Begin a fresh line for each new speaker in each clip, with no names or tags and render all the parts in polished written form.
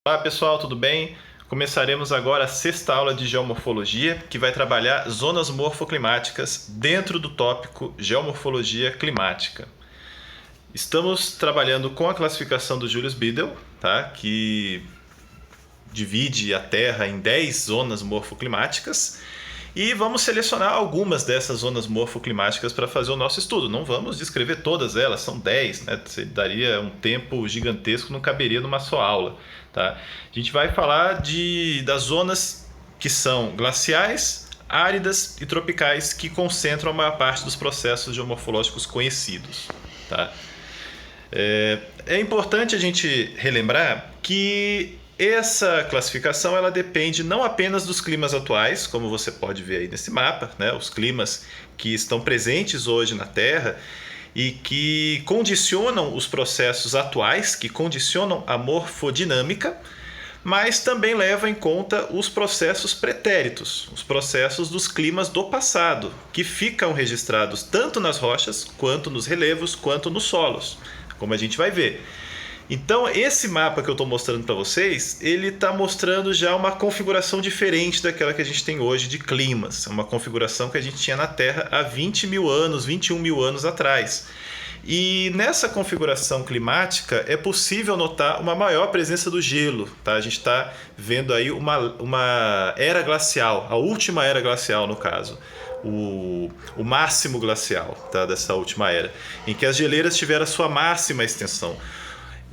Olá pessoal, tudo bem? Começaremos agora a sexta aula de geomorfologia, que vai trabalhar zonas morfoclimáticas dentro do tópico geomorfologia climática. Estamos trabalhando com a classificação do Julius Biddle, tá? Que divide a Terra em 10 zonas morfoclimáticas. E vamos selecionar algumas dessas zonas morfoclimáticas para fazer o nosso estudo. Não vamos descrever todas elas, são 10, né? Daria um tempo gigantesco, não caberia numa só aula. Tá? A gente vai falar das zonas que são glaciais, áridas e tropicais, que concentram a maior parte dos processos geomorfológicos conhecidos. Tá? É importante a gente relembrar que essa classificação ela depende não apenas dos climas atuais, como você pode ver aí nesse mapa, né? Os climas que estão presentes hoje na Terra e que condicionam os processos atuais, que condicionam a morfodinâmica, mas também leva em conta os processos pretéritos, os processos dos climas do passado, que ficam registrados tanto nas rochas, quanto nos relevos, quanto nos solos, como a gente vai ver. Então, esse mapa que eu estou mostrando para vocês, ele está mostrando já uma configuração diferente daquela que a gente tem hoje de climas. É uma configuração que a gente tinha na Terra há 20 mil anos, 21 mil anos atrás. E nessa configuração climática é possível notar uma maior presença do gelo. Tá? A gente está vendo aí uma era glacial, a última era glacial no caso. O máximo glacial, tá? Dessa última era, em que as geleiras tiveram a sua máxima extensão.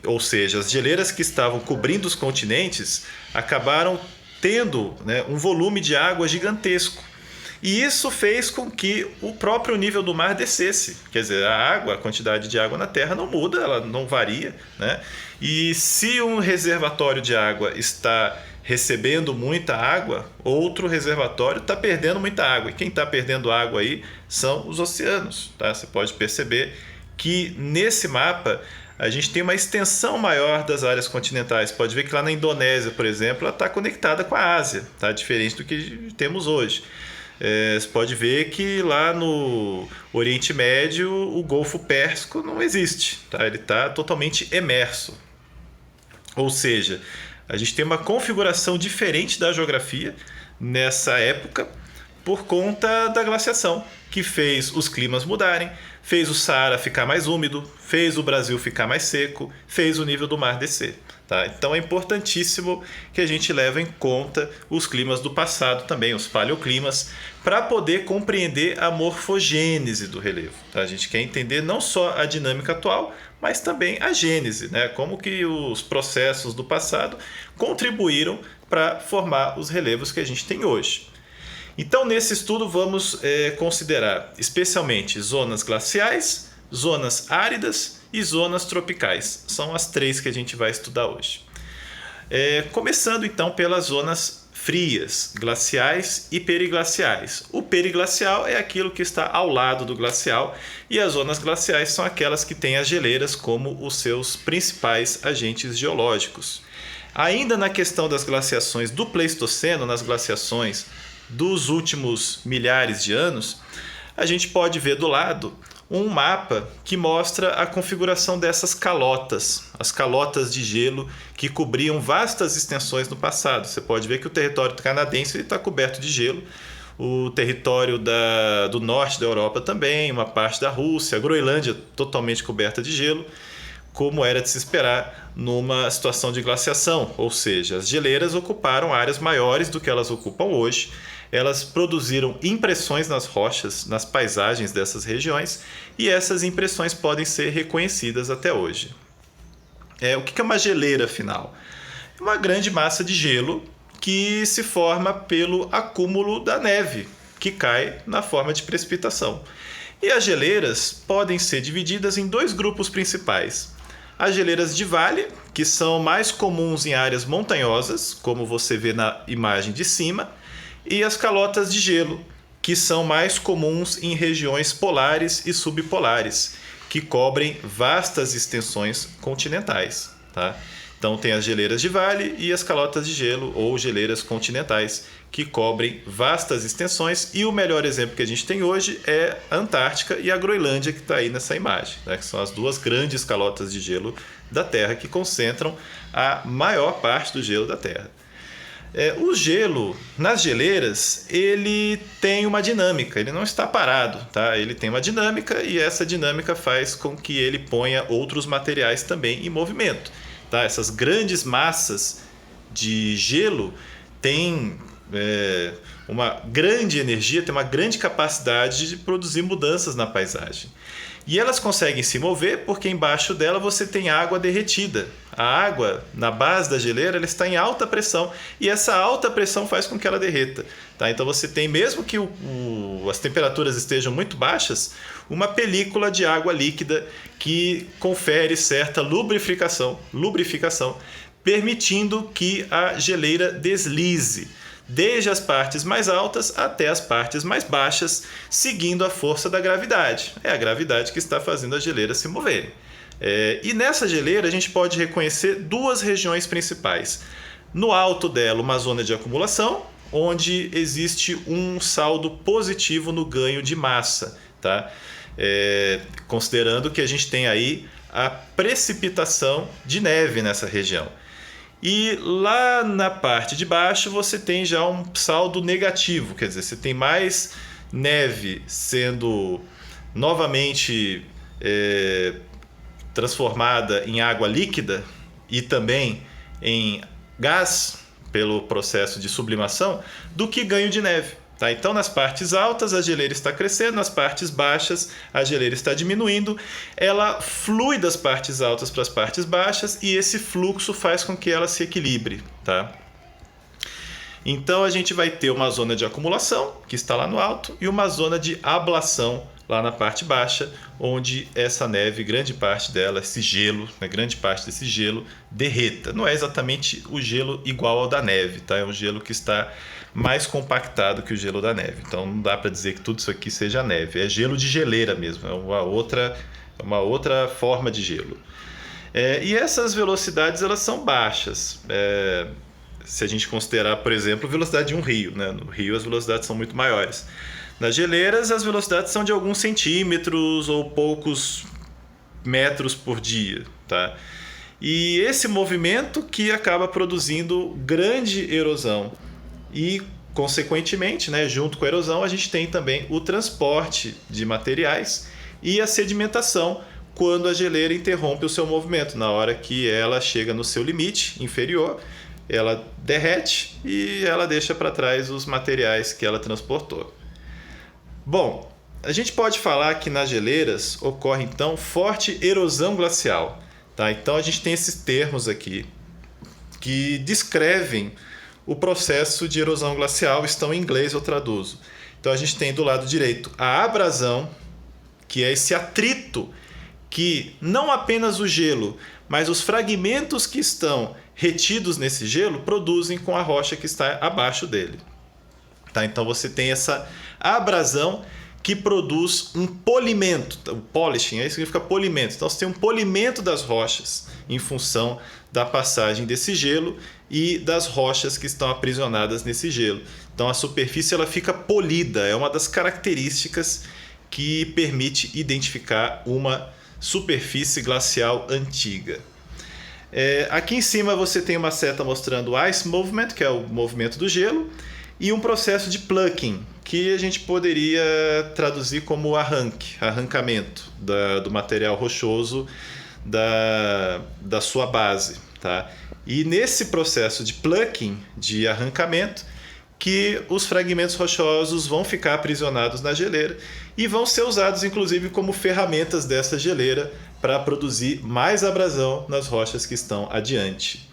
Ou seja, as geleiras que estavam cobrindo os continentes acabaram tendo, né, um volume de água gigantesco. E isso fez com que o próprio nível do mar descesse. Quer dizer, a água, a quantidade de água na Terra não muda, ela não varia, né? E se um reservatório de água está recebendo muita água, outro reservatório está perdendo muita água. E quem está perdendo água aí são os oceanos. Tá? Você pode perceber que nesse mapa a gente tem uma extensão maior das áreas continentais. Pode ver que lá na Indonésia, por exemplo, ela está conectada com a Ásia, tá? Diferente do que temos hoje. Você pode ver que lá no Oriente Médio o Golfo Pérsico não existe, tá? Ele está totalmente emerso. Ou seja, a gente tem uma configuração diferente da geografia nessa época por conta da glaciação, que fez os climas mudarem, fez o Saara ficar mais úmido, fez o Brasil ficar mais seco, fez o nível do mar descer. Tá? Então é importantíssimo que a gente leve em conta os climas do passado também, os paleoclimas, para poder compreender a morfogênese do relevo. Tá? A gente quer entender não só a dinâmica atual, mas também a gênese, né? Como que os processos do passado contribuíram para formar os relevos que a gente tem hoje. Então, nesse estudo, vamos considerar especialmente zonas glaciais, zonas áridas e zonas tropicais. São as três que a gente vai estudar hoje. Começando, então, pelas zonas frias, glaciais e periglaciais. O periglacial é aquilo que está ao lado do glacial e as zonas glaciais são aquelas que têm as geleiras como os seus principais agentes geológicos. Ainda na questão das glaciações do Pleistoceno, nas glaciações dos últimos milhares de anos, a gente pode ver do lado um mapa que mostra a configuração dessas calotas, as calotas de gelo que cobriam vastas extensões no passado. Você pode ver que o território canadense está coberto de gelo, o território do norte da Europa também, uma parte da Rússia, a Groenlândia totalmente coberta de gelo, como era de se esperar numa situação de glaciação, ou seja, as geleiras ocuparam áreas maiores do que elas ocupam hoje. Elas produziram impressões nas rochas, nas paisagens dessas regiões, e essas impressões podem ser reconhecidas até hoje. O que é uma geleira, afinal? É uma grande massa de gelo que se forma pelo acúmulo da neve, que cai na forma de precipitação. E as geleiras podem ser divididas em dois grupos principais. As geleiras de vale, que são mais comuns em áreas montanhosas, como você vê na imagem de cima, e as calotas de gelo, que são mais comuns em regiões polares e subpolares, que cobrem vastas extensões continentais. Tá? Então tem as geleiras de vale e as calotas de gelo ou geleiras continentais, que cobrem vastas extensões, e o melhor exemplo que a gente tem hoje é a Antártica e a Groenlândia, que está aí nessa imagem, né? Que são as duas grandes calotas de gelo da Terra que concentram a maior parte do gelo da Terra. O gelo nas geleiras, ele tem uma dinâmica, ele não está parado, tá? Ele tem uma dinâmica, e essa dinâmica faz com que ele ponha outros materiais também em movimento, tá? Essas grandes massas de gelo têm uma grande energia, tem uma grande capacidade de produzir mudanças na paisagem. E elas conseguem se mover porque embaixo dela você tem água derretida. A água na base da geleira, ela está em alta pressão, e essa alta pressão faz com que ela derreta, tá? Então você tem, mesmo que as temperaturas estejam muito baixas, uma película de água líquida que confere certa lubrificação, permitindo que a geleira deslize desde as partes mais altas até as partes mais baixas, seguindo a força da gravidade. É a gravidade que está fazendo as geleiras se moverem. E nessa geleira a gente pode reconhecer duas regiões principais. No alto dela, uma zona de acumulação, onde existe um saldo positivo no ganho de massa, tá? Considerando que a gente tem aí a precipitação de neve nessa região. E lá na parte de baixo você tem já um saldo negativo, quer dizer, você tem mais neve sendo novamente transformada em água líquida e também em gás pelo processo de sublimação, do que ganho de neve. Tá? Então, nas partes altas a geleira está crescendo, nas partes baixas a geleira está diminuindo, ela flui das partes altas para as partes baixas, e esse fluxo faz com que ela se equilibre. Tá? Então a gente vai ter uma zona de acumulação, que está lá no alto, e uma zona de ablação lá na parte baixa, onde essa neve, grande parte dela, esse gelo, grande parte desse gelo derreta. Não é exatamente o gelo igual ao da neve, tá? É um gelo que está mais compactado que o gelo da neve. Então não dá para dizer que tudo isso aqui seja neve. É gelo de geleira mesmo, é uma outra forma de gelo. E essas velocidades, elas são baixas. Se a gente considerar, por exemplo, a velocidade de um rio, né? No rio as velocidades são muito maiores. Nas geleiras as velocidades são de alguns centímetros ou poucos metros por dia, tá? E esse movimento que acaba produzindo grande erosão. E, consequentemente, né, junto com a erosão, a gente tem também o transporte de materiais e a sedimentação quando a geleira interrompe o seu movimento. Na hora que ela chega no seu limite inferior, ela derrete e ela deixa para trás os materiais que ela transportou. Bom, a gente pode falar que nas geleiras ocorre então forte erosão glacial. Tá? Então a gente tem esses termos aqui que descrevem o processo de erosão glacial, estão em inglês, eu traduzo. Então a gente tem do lado direito a abrasão, que é esse atrito que não apenas o gelo, mas os fragmentos que estão retidos nesse gelo produzem com a rocha que está abaixo dele. Tá? Então você tem essa abrasão que produz um polimento. O polishing aí significa polimento. Então você tem um polimento das rochas em função da passagem desse gelo e das rochas que estão aprisionadas nesse gelo. Então a superfície ela fica polida, é uma das características que permite identificar uma superfície glacial antiga. Aqui em cima você tem uma seta mostrando o ice movement, que é o movimento do gelo, e um processo de plucking, que a gente poderia traduzir como arrancamento do material rochoso da sua base. Tá? E nesse processo de plucking, de arrancamento, que os fragmentos rochosos vão ficar aprisionados na geleira e vão ser usados inclusive como ferramentas dessa geleira para produzir mais abrasão nas rochas que estão adiante.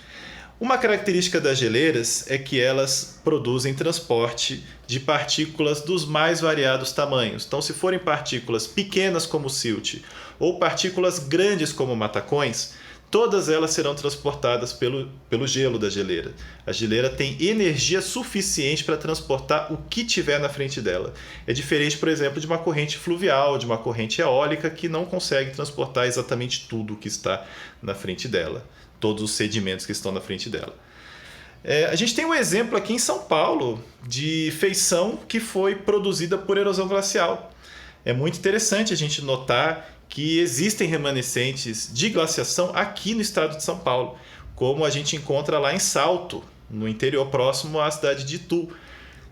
Uma característica das geleiras é que elas produzem transporte de partículas dos mais variados tamanhos. Então, se forem partículas pequenas como o silt ou partículas grandes como matacões, todas elas serão transportadas pelo gelo da geleira. A geleira tem energia suficiente para transportar o que tiver na frente dela. É diferente, por exemplo, de uma corrente fluvial, de uma corrente eólica, que não consegue transportar exatamente tudo o que está na frente dela. todos os sedimentos que estão na frente dela. A gente tem um exemplo aqui em São Paulo de feição que foi produzida por erosão glacial. É muito interessante a gente notar que existem remanescentes de glaciação aqui no estado de São Paulo, como a gente encontra lá em Salto, no interior próximo à cidade de Itu,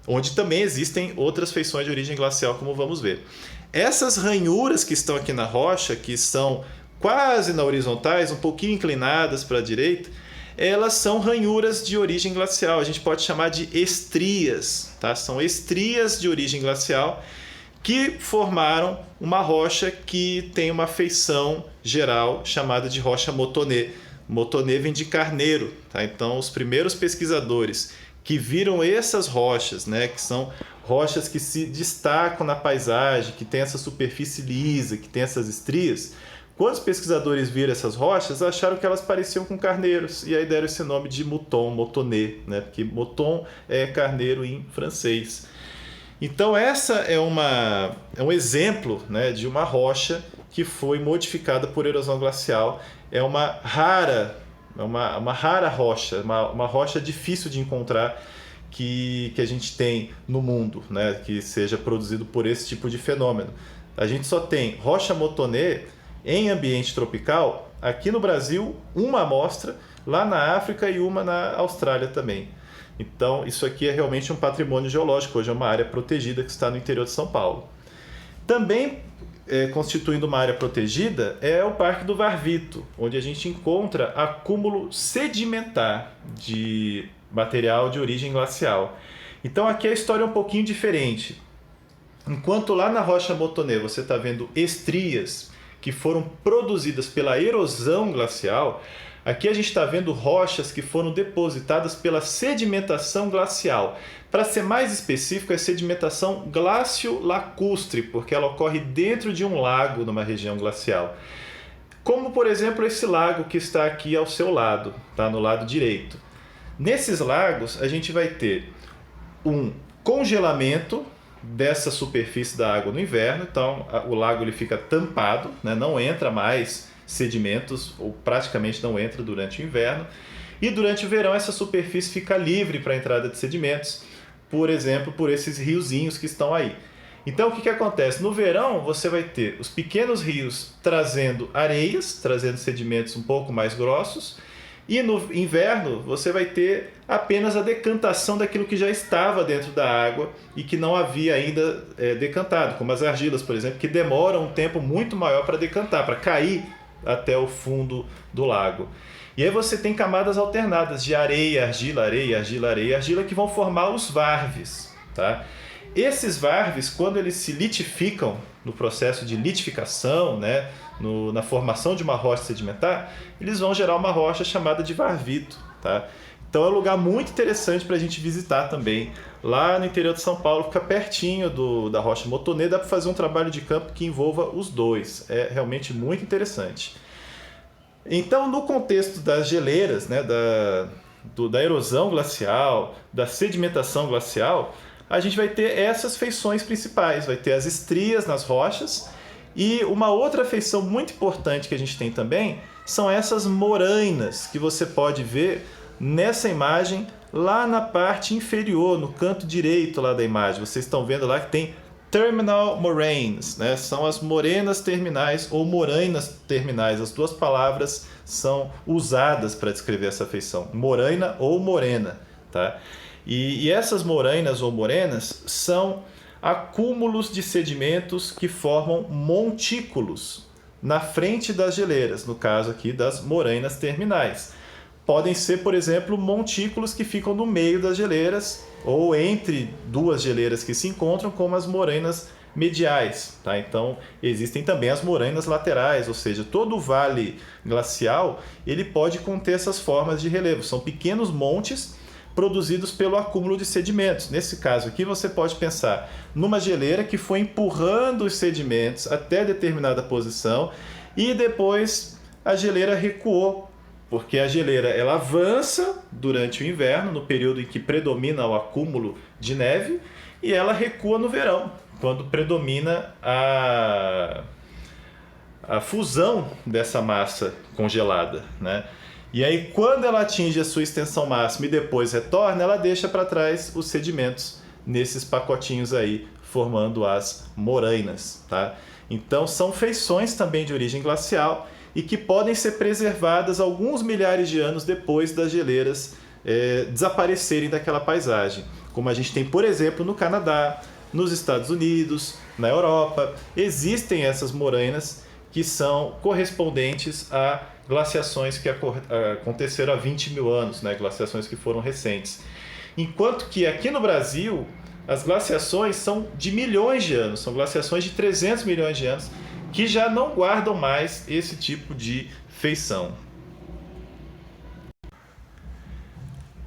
onde também existem outras feições de origem glacial, como vamos ver. Essas ranhuras que estão aqui na rocha, que são quase na horizontais, um pouquinho inclinadas para a direita, elas são ranhuras de origem glacial. A gente pode chamar de estrias, tá? São estrias de origem glacial que formaram uma rocha que tem uma feição geral chamada de rocha Motonê. Motonê vem de carneiro, tá? Então, os primeiros pesquisadores que viram essas rochas, né, que são rochas que se destacam na paisagem, que tem essa superfície lisa, que tem essas estrias, quando os pesquisadores viram essas rochas, acharam que elas pareciam com carneiros, e aí deram esse nome de mouton, motonê, né, porque mouton é carneiro em francês. Então essa é um exemplo, né, de uma rocha que foi modificada por erosão glacial. É uma rara rocha, uma rocha difícil de encontrar que a gente tem no mundo, né, que seja produzido por esse tipo de fenômeno. A gente só tem rocha Motonê em ambiente tropical aqui no Brasil, uma amostra, lá na África e uma na Austrália também. Então, isso aqui é realmente um patrimônio geológico, hoje é uma área protegida que está no interior de São Paulo. Também constituindo uma área protegida é o Parque do Varvito, onde a gente encontra acúmulo sedimentar de material de origem glacial. Então, aqui a história é um pouquinho diferente. Enquanto lá na rocha Motonê você está vendo estrias que foram produzidas pela erosão glacial, aqui a gente está vendo rochas que foram depositadas pela sedimentação glacial. Para ser mais específico, é sedimentação glaciolacustre, porque ela ocorre dentro de um lago numa região glacial. Como, por exemplo, esse lago que está aqui ao seu lado, tá? No lado direito. Nesses lagos, a gente vai ter um congelamento dessa superfície da água no inverno, então o lago ele fica tampado, né? Não entra mais sedimentos, ou praticamente não entra durante o inverno, e durante o verão essa superfície fica livre para a entrada de sedimentos, por exemplo, por esses riozinhos que estão aí. Então o que acontece? No verão você vai ter os pequenos rios trazendo areias, trazendo sedimentos um pouco mais grossos, e no inverno você vai ter apenas a decantação daquilo que já estava dentro da água e que não havia ainda decantado, como as argilas, por exemplo, que demoram um tempo muito maior para decantar, para cair até o fundo do lago. E aí você tem camadas alternadas de areia, argila, areia, argila, areia, argila, que vão formar os varves, tá? Esses varves, quando eles se litificam no processo de litificação, né, na formação de uma rocha sedimentar, eles vão gerar uma rocha chamada de varvito, tá? Então é um lugar muito interessante para a gente visitar também. Lá no interior de São Paulo, fica pertinho da rocha Motonê, dá para fazer um trabalho de campo que envolva os dois. É realmente muito interessante. Então, no contexto das geleiras, né, da erosão glacial, da sedimentação glacial, a gente vai ter essas feições principais. Vai ter as estrias nas rochas, e uma outra feição muito importante que a gente tem também são essas morainas, que você pode ver nessa imagem lá na parte inferior, no canto direito lá da imagem. Vocês estão vendo lá que tem terminal moraines, né? São as morenas terminais ou morainas terminais. As duas palavras são usadas para descrever essa feição, moraina ou morena, tá? E essas morainas ou morenas são acúmulos de sedimentos que formam montículos na frente das geleiras, no caso aqui das morainas terminais. Podem ser, por exemplo, montículos que ficam no meio das geleiras ou entre duas geleiras que se encontram, como as morainas mediais, tá? Então existem também as morainas laterais, ou seja, todo o vale glacial ele pode conter essas formas de relevo. São pequenos montes produzidos pelo acúmulo de sedimentos. Nesse caso aqui você pode pensar numa geleira que foi empurrando os sedimentos até determinada posição e depois a geleira recuou, porque a geleira ela avança durante o inverno, no período em que predomina o acúmulo de neve, e ela recua no verão, quando predomina a fusão dessa massa congelada, né? E aí, quando ela atinge a sua extensão máxima e depois retorna, ela deixa para trás os sedimentos nesses pacotinhos aí, formando as morainas, tá? Então, são feições também de origem glacial e que podem ser preservadas alguns milhares de anos depois das geleiras desaparecerem daquela paisagem. Como a gente tem, por exemplo, no Canadá, nos Estados Unidos, na Europa, existem essas morainas que são correspondentes a glaciações que aconteceram há 20 mil anos, né? Glaciações que foram recentes. Enquanto que aqui no Brasil, as glaciações são de milhões de anos, são glaciações de 300 milhões de anos, que já não guardam mais esse tipo de feição.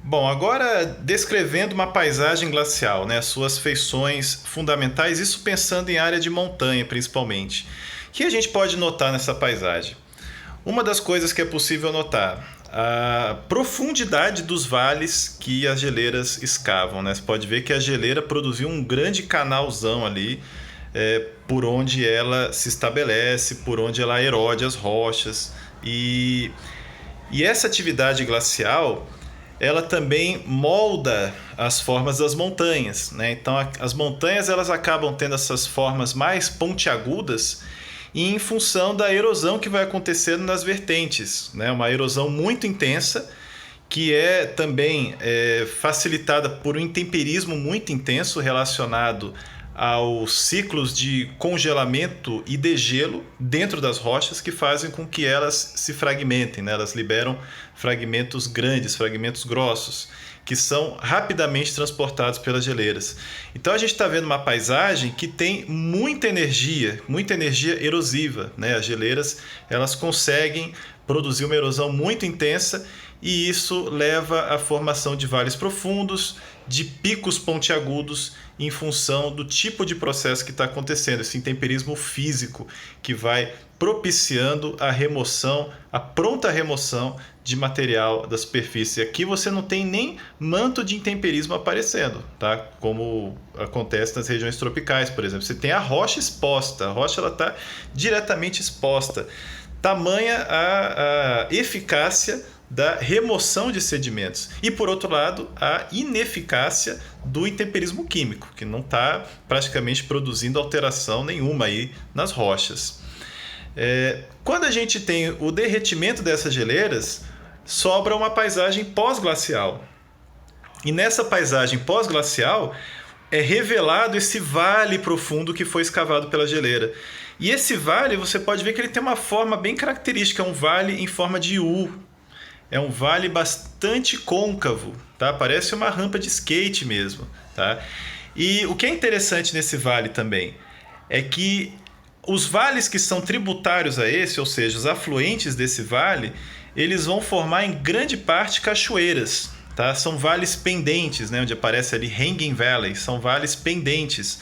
Bom, agora descrevendo uma paisagem glacial, né, suas feições fundamentais, isso pensando em área de montanha principalmente. O que a gente pode notar nessa paisagem? Uma das coisas que é possível notar, a profundidade dos vales que as geleiras escavam, né? Você pode ver que a geleira produziu um grande canalzão ali, por onde ela se estabelece, por onde ela erode as rochas. E essa atividade glacial, ela também molda as formas das montanhas, né? Então as montanhas elas acabam tendo essas formas mais pontiagudas em função da erosão que vai acontecendo nas vertentes, né? Uma erosão muito intensa que é também facilitada por um intemperismo muito intenso relacionado aos ciclos de congelamento e degelo dentro das rochas que fazem com que elas se fragmentem, né? Elas liberam fragmentos grandes, fragmentos grossos, que são rapidamente transportados pelas geleiras. Então a gente está vendo uma paisagem que tem muita energia erosiva, né? As geleiras elas conseguem produzir uma erosão muito intensa e isso leva à formação de vales profundos, de picos pontiagudos em função do tipo de processo que está acontecendo, esse intemperismo físico que vai propiciando a remoção, a pronta remoção de material da superfície. Aqui você não tem nem manto de intemperismo aparecendo, tá? Como acontece nas regiões tropicais, por exemplo. Você tem a rocha exposta, a rocha está diretamente exposta. Tamanha a eficácia da remoção de sedimentos. E, por outro lado, a ineficácia do intemperismo químico, que não está praticamente produzindo alteração nenhuma aí nas rochas. Quando a gente tem o derretimento dessas geleiras, sobra uma paisagem pós-glacial. E nessa paisagem pós-glacial é revelado esse vale profundo que foi escavado pela geleira. E esse vale, você pode ver que ele tem uma forma bem característica, é um vale em forma de U. É um vale bastante côncavo, tá? Parece uma rampa de skate mesmo, tá? E o que é interessante nesse vale também é que os vales que são tributários a esse, ou seja, os afluentes desse vale, eles vão formar em grande parte cachoeiras, tá? São vales pendentes, né? Onde aparece ali Hanging Valley, são vales pendentes.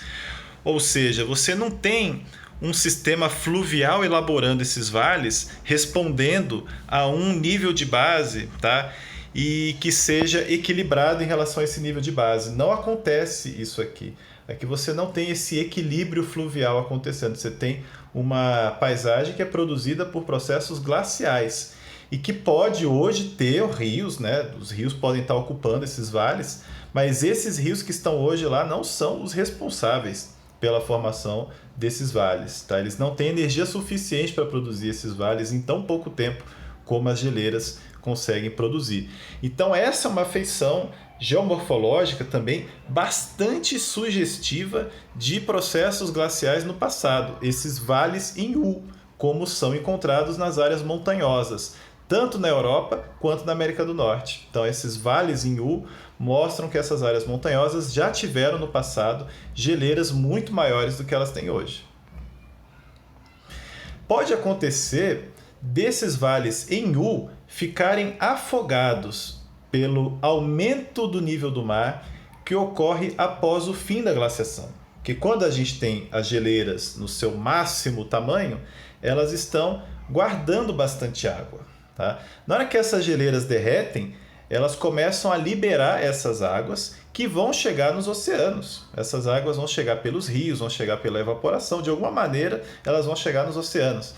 Ou seja, você não tem um sistema fluvial elaborando esses vales, respondendo a um nível de base, tá? E que seja equilibrado em relação a esse nível de base. Não acontece isso aqui. Aqui você não tem esse equilíbrio fluvial acontecendo. Você tem uma paisagem que é produzida por processos glaciais e que pode hoje ter rios, né? Os rios podem estar ocupando esses vales, mas esses rios que estão hoje lá não são os responsáveis pela formação desses vales, tá? Eles não têm energia suficiente para produzir esses vales em tão pouco tempo como as geleiras conseguem produzir. Então essa é uma feição geomorfológica também bastante sugestiva de processos glaciais no passado, esses vales em U, como são encontrados nas áreas montanhosas, tanto na Europa quanto na América do Norte. Então esses vales em U mostram que essas áreas montanhosas já tiveram no passado geleiras muito maiores do que elas têm hoje. Pode acontecer desses vales em U ficarem afogados pelo aumento do nível do mar que ocorre após o fim da glaciação. Que quando a gente tem as geleiras no seu máximo tamanho, elas estão guardando bastante água, tá? Na hora que essas geleiras derretem, elas começam a liberar essas águas que vão chegar nos oceanos. Essas águas vão chegar pelos rios, vão chegar pela evaporação, de alguma maneira elas vão chegar nos oceanos.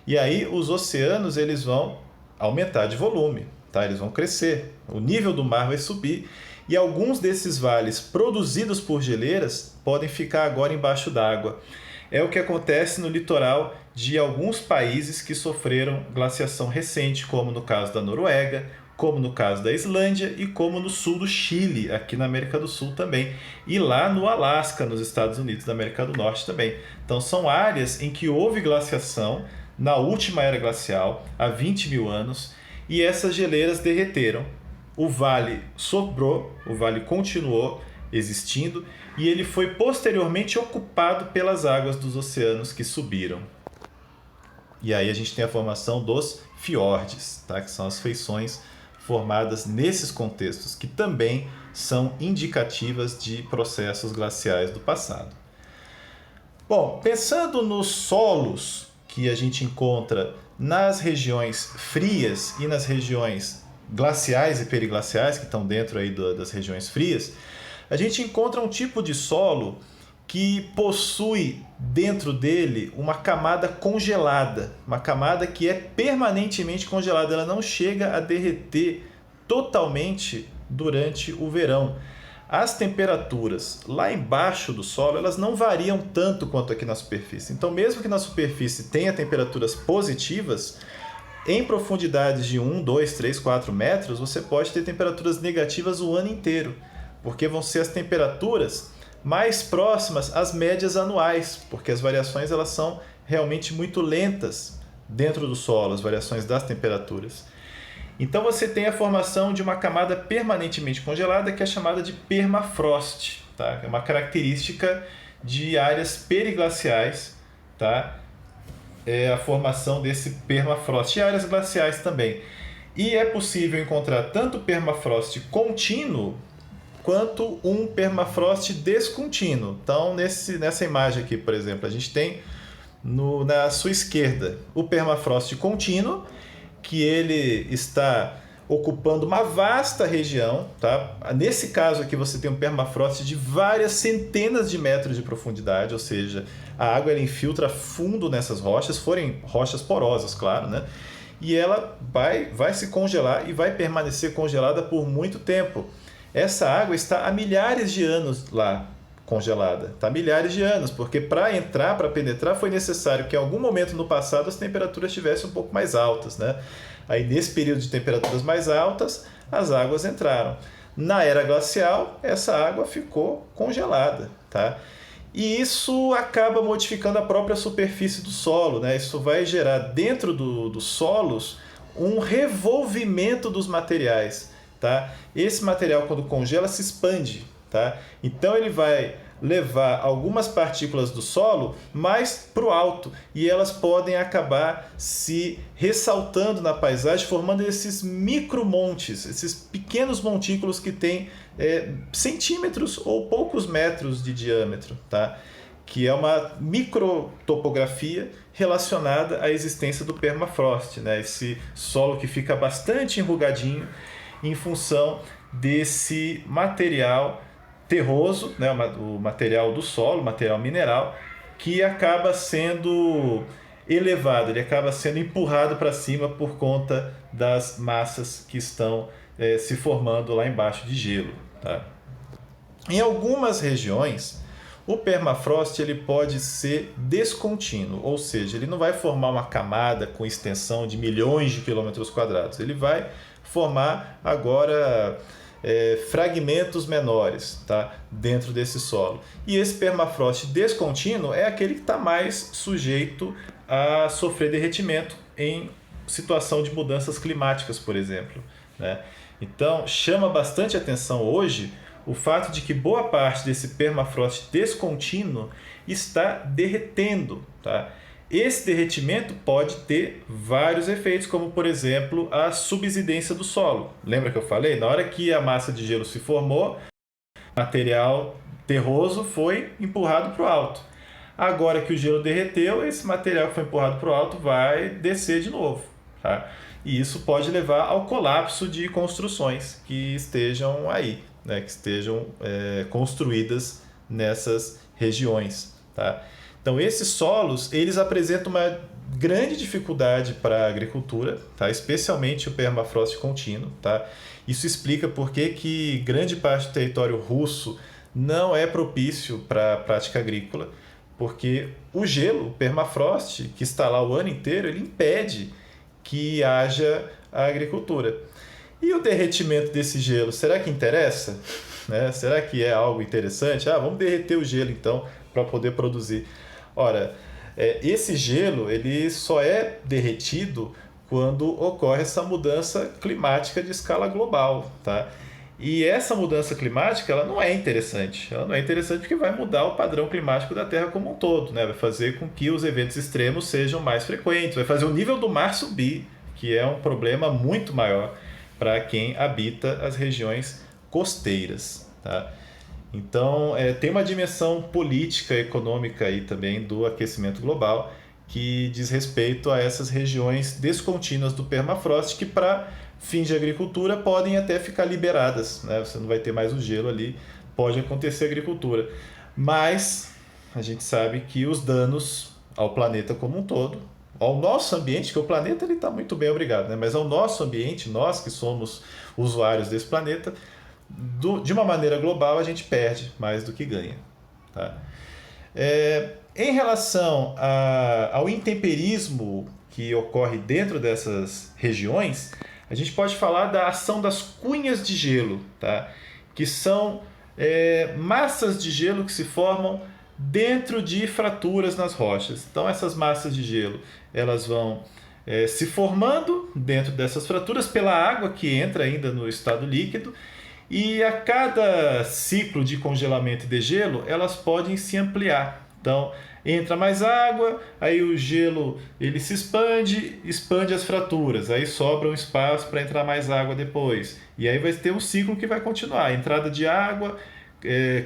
E aí os oceanos eles vão aumentar de volume, tá? Eles vão crescer, o nível do mar vai subir e alguns desses vales produzidos por geleiras podem ficar agora embaixo d'água. É o que acontece no litoral de alguns países que sofreram glaciação recente, como no caso da Noruega, como no caso da Islândia e como no sul do Chile, aqui na América do Sul também, e lá no Alasca, nos Estados Unidos da América do Norte também. Então são áreas em que houve glaciação na última era glacial, há 20 mil anos, e essas geleiras derreteram. O vale sobrou, o vale continuou existindo, e ele foi posteriormente ocupado pelas águas dos oceanos que subiram. E aí a gente tem a formação dos fiordes, tá? Que são as feições formadas nesses contextos, que também são indicativas de processos glaciais do passado. Bom, pensando nos solos que a gente encontra nas regiões frias e nas regiões glaciais e periglaciais, que estão dentro aí das regiões frias, a gente encontra um tipo de solo que possui dentro dele uma camada congelada, uma camada que é permanentemente congelada, ela não chega a derreter totalmente durante o verão. As temperaturas lá embaixo do solo, elas não variam tanto quanto aqui na superfície. Então, mesmo que na superfície tenha temperaturas positivas, em profundidades de 1, 2, 3, 4 metros, você pode ter temperaturas negativas o ano inteiro, porque vão ser as temperaturas mais próximas às médias anuais, porque as variações elas são realmente muito lentas dentro do solo, as variações das temperaturas. Então você tem a formação de uma camada permanentemente congelada que é chamada de permafrost, tá? É uma característica de áreas periglaciais, tá? É a formação desse permafrost e áreas glaciais também. E é possível encontrar tanto permafrost contínuo quanto um permafrost descontínuo. Então, nessa imagem aqui, por exemplo, a gente tem na sua esquerda o permafrost contínuo, que ele está ocupando uma vasta região, tá? Nesse caso aqui você tem um permafrost de várias centenas de metros de profundidade, ou seja, a água ela infiltra fundo nessas rochas, forem rochas porosas, claro, né? E ela vai se congelar e vai permanecer congelada por muito tempo. Essa água está há milhares de anos lá congelada, tá? Milhares de anos, porque para entrar, para penetrar, foi necessário que em algum momento no passado as temperaturas estivessem um pouco mais altas, né? Aí nesse período de temperaturas mais altas, as águas entraram. Na era glacial, essa água ficou congelada, tá? E isso acaba modificando a própria superfície do solo, né? Isso vai gerar dentro dos solos um revolvimento dos materiais, tá? Esse material, quando congela, se expande, tá? Então ele vai levar algumas partículas do solo mais para o alto e elas podem acabar se ressaltando na paisagem, formando esses micromontes, esses pequenos montículos que têm centímetros ou poucos metros de diâmetro, tá? Que é uma microtopografia relacionada à existência do permafrost, né? Esse solo que fica bastante enrugadinho em função desse material terroso, né, o material do solo, o material mineral, que acaba sendo elevado, ele acaba sendo empurrado para cima por conta das massas que estão se formando lá embaixo de gelo, tá? Em algumas regiões, o permafrost ele pode ser descontínuo, ou seja, ele não vai formar uma camada com extensão de milhões de quilômetros quadrados, ele vai formar agora fragmentos menores, tá? Dentro desse solo. E esse permafrost descontínuo é aquele que está mais sujeito a sofrer derretimento em situação de mudanças climáticas, por exemplo, né? Então, chama bastante atenção hoje o fato de que boa parte desse permafrost descontínuo está derretendo, tá? Esse derretimento pode ter vários efeitos, como por exemplo a subsidência do solo. Lembra que eu falei? Na hora que a massa de gelo se formou, o material terroso foi empurrado para o alto. Agora que o gelo derreteu, esse material que foi empurrado para o alto vai descer de novo, tá? E isso pode levar ao colapso de construções que estejam aí, né? Que estejam construídas nessas regiões, tá? Então esses solos, eles apresentam uma grande dificuldade para a agricultura, tá? Especialmente o permafrost contínuo. Tá? Isso explica por que grande parte do território russo não é propício para a prática agrícola, porque o gelo, o permafrost, que está lá o ano inteiro, ele impede que haja a agricultura. E o derretimento desse gelo, será que interessa? Né? Será que é algo interessante? Vamos derreter o gelo então para poder produzir. Ora, esse gelo ele só é derretido quando ocorre essa mudança climática de escala global. Tá? E essa mudança climática ela não é interessante. Ela não é interessante porque vai mudar o padrão climático da Terra como um todo. Né? Vai fazer com que os eventos extremos sejam mais frequentes. Vai fazer o nível do mar subir, que é um problema muito maior para quem habita as regiões costeiras. Tá? Então, tem uma dimensão política e econômica aí também do aquecimento global que diz respeito a essas regiões descontínuas do permafrost que, para fins de agricultura, podem até ficar liberadas. Né? Você não vai ter mais o gelo ali, pode acontecer agricultura. Mas a gente sabe que os danos ao planeta como um todo, ao nosso ambiente, que o planeta está muito bem, obrigado, né? Mas ao nosso ambiente, nós que somos usuários desse planeta, de uma maneira global a gente perde mais do que ganha. Tá? Em relação ao intemperismo que ocorre dentro dessas regiões, a gente pode falar da ação das cunhas de gelo, tá? Que são massas de gelo que se formam dentro de fraturas nas rochas. Então essas massas de gelo elas vão se formando dentro dessas fraturas pela água que entra ainda no estado líquido, e a cada ciclo de congelamento e degelo elas podem se ampliar. Então entra mais água, aí o gelo ele se expande as fraturas, aí sobra um espaço para entrar mais água depois, e aí vai ter um ciclo que vai continuar: entrada de água,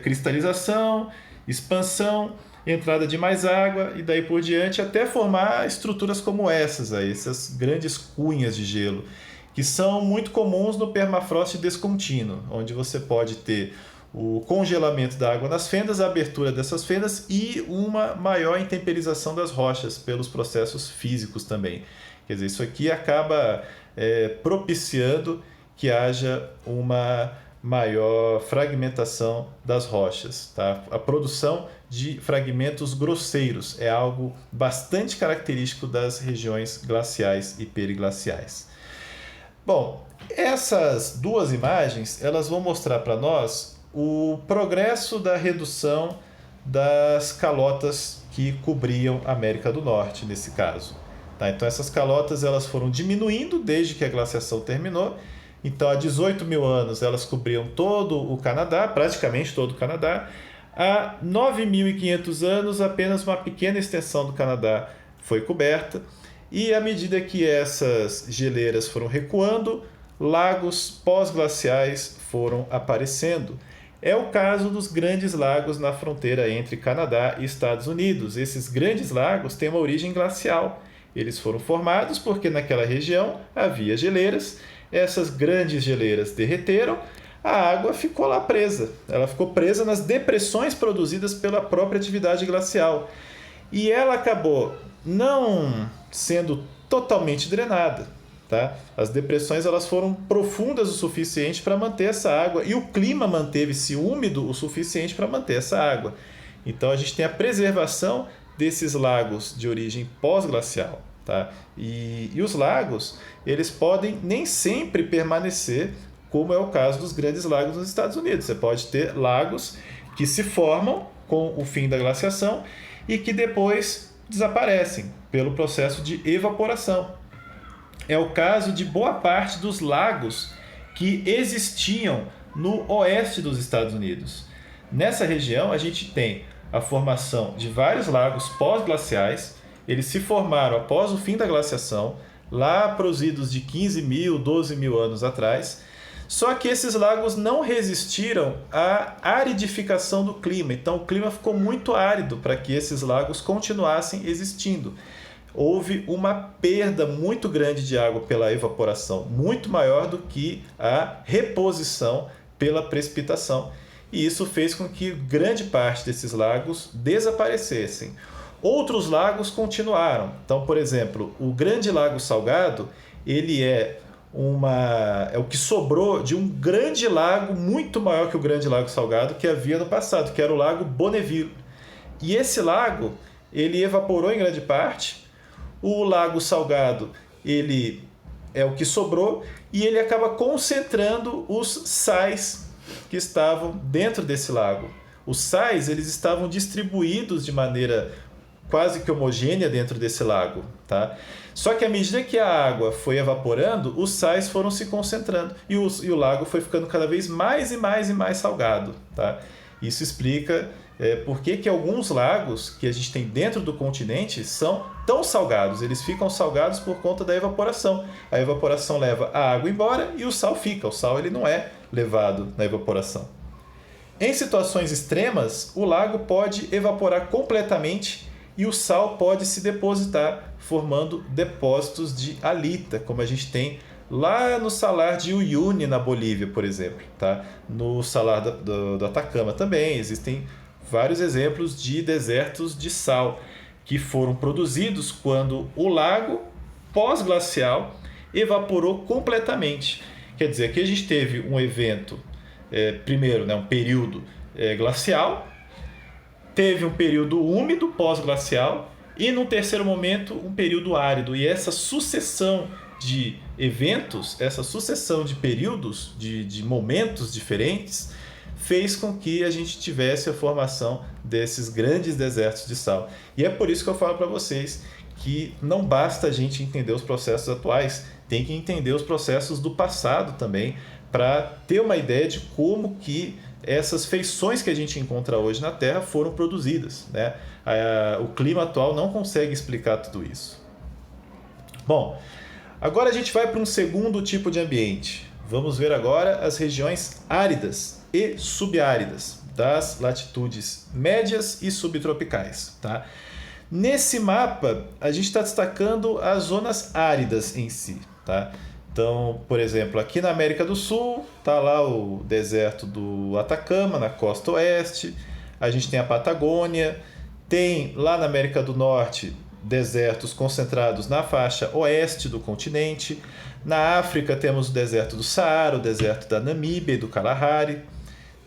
cristalização, expansão, entrada de mais água e daí por diante até formar estruturas como essas aí, essas grandes cunhas de gelo, que são muito comuns no permafrost descontínuo, onde você pode ter o congelamento da água nas fendas, a abertura dessas fendas e uma maior intemperização das rochas pelos processos físicos também. Quer dizer, isso aqui acaba propiciando que haja uma maior fragmentação das rochas. Tá? A produção de fragmentos grosseiros é algo bastante característico das regiões glaciais e periglaciais. Bom, essas duas imagens elas vão mostrar para nós o progresso da redução das calotas que cobriam a América do Norte, nesse caso. Tá? Então essas calotas elas foram diminuindo desde que a glaciação terminou. Então, há 18 mil anos, elas cobriam todo o Canadá, praticamente todo o Canadá. Há 9.500 anos, apenas uma pequena extensão do Canadá foi coberta. E à medida que essas geleiras foram recuando, lagos pós-glaciais foram aparecendo. É o caso dos grandes lagos na fronteira entre Canadá e Estados Unidos. Esses grandes lagos têm uma origem glacial. Eles foram formados porque naquela região havia geleiras. Essas grandes geleiras derreteram, a água ficou lá presa. Ela ficou presa nas depressões produzidas pela própria atividade glacial. E ela acabou não sendo totalmente drenada. Tá? As depressões elas foram profundas o suficiente para manter essa água e o clima manteve-se úmido o suficiente para manter essa água. Então a gente tem a preservação desses lagos de origem pós-glacial. Tá? E os lagos eles podem nem sempre permanecer, como é o caso dos grandes lagos nos Estados Unidos. Você pode ter lagos que se formam com o fim da glaciação e que depois desaparecem pelo processo de evaporação. É o caso de boa parte dos lagos que existiam no oeste dos Estados Unidos. Nessa região a gente tem a formação de vários lagos pós-glaciais. Eles se formaram após o fim da glaciação, lá para os idos de 15 mil, 12 mil anos atrás. Só que esses lagos não resistiram à aridificação do clima. Então o clima ficou muito árido para que esses lagos continuassem existindo. Houve uma perda muito grande de água pela evaporação, muito maior do que a reposição pela precipitação. E isso fez com que grande parte desses lagos desaparecessem.
Outros lagos continuaram. Então, por exemplo, o Grande Lago Salgado, ele é o que sobrou de um grande lago muito maior que o Grande Lago Salgado que havia no passado, que era o Lago Bonneville. E esse lago, ele evaporou em grande parte. O Lago Salgado, ele é o que sobrou e ele acaba concentrando os sais que estavam dentro desse lago. Os sais, eles estavam distribuídos de maneira quase que homogênea dentro desse lago, tá? Só que à medida que a água foi evaporando, os sais foram se concentrando e o lago foi ficando cada vez mais e mais e mais salgado, tá? Isso explica por que alguns lagos que a gente tem dentro do continente são tão salgados. Eles ficam salgados por conta da evaporação. A evaporação leva a água embora e o sal fica. O sal ele não é levado na evaporação. Em situações extremas, o lago pode evaporar completamente e o sal pode se depositar, formando depósitos de halita, como a gente tem lá no salar de Uyuni, na Bolívia, por exemplo. Tá? No salar do Atacama também existem vários exemplos de desertos de sal que foram produzidos quando o lago pós-glacial evaporou completamente. Quer dizer, aqui a gente teve um evento, primeiro, um período glacial, teve um período úmido pós-glacial e, num terceiro momento, um período árido. E essa sucessão de eventos, essa sucessão de períodos, de momentos diferentes, fez com que a gente tivesse a formação desses grandes desertos de sal. E é por isso que eu falo para vocês que não basta a gente entender os processos atuais, tem que entender os processos do passado também, para ter uma ideia de como que essas feições que a gente encontra hoje na Terra foram produzidas, né? O clima atual não consegue explicar tudo isso. Bom, agora a gente vai para um segundo tipo de ambiente. Vamos ver agora as regiões áridas e subáridas, das latitudes médias e subtropicais. Tá? Nesse mapa, a gente está destacando as zonas áridas em si. Tá? Então, por exemplo, aqui na América do Sul, está lá o deserto do Atacama, na costa oeste. A gente tem a Patagônia. Tem lá na América do Norte desertos concentrados na faixa oeste do continente. Na África temos o deserto do Saara, o deserto da Namíbia e do Kalahari.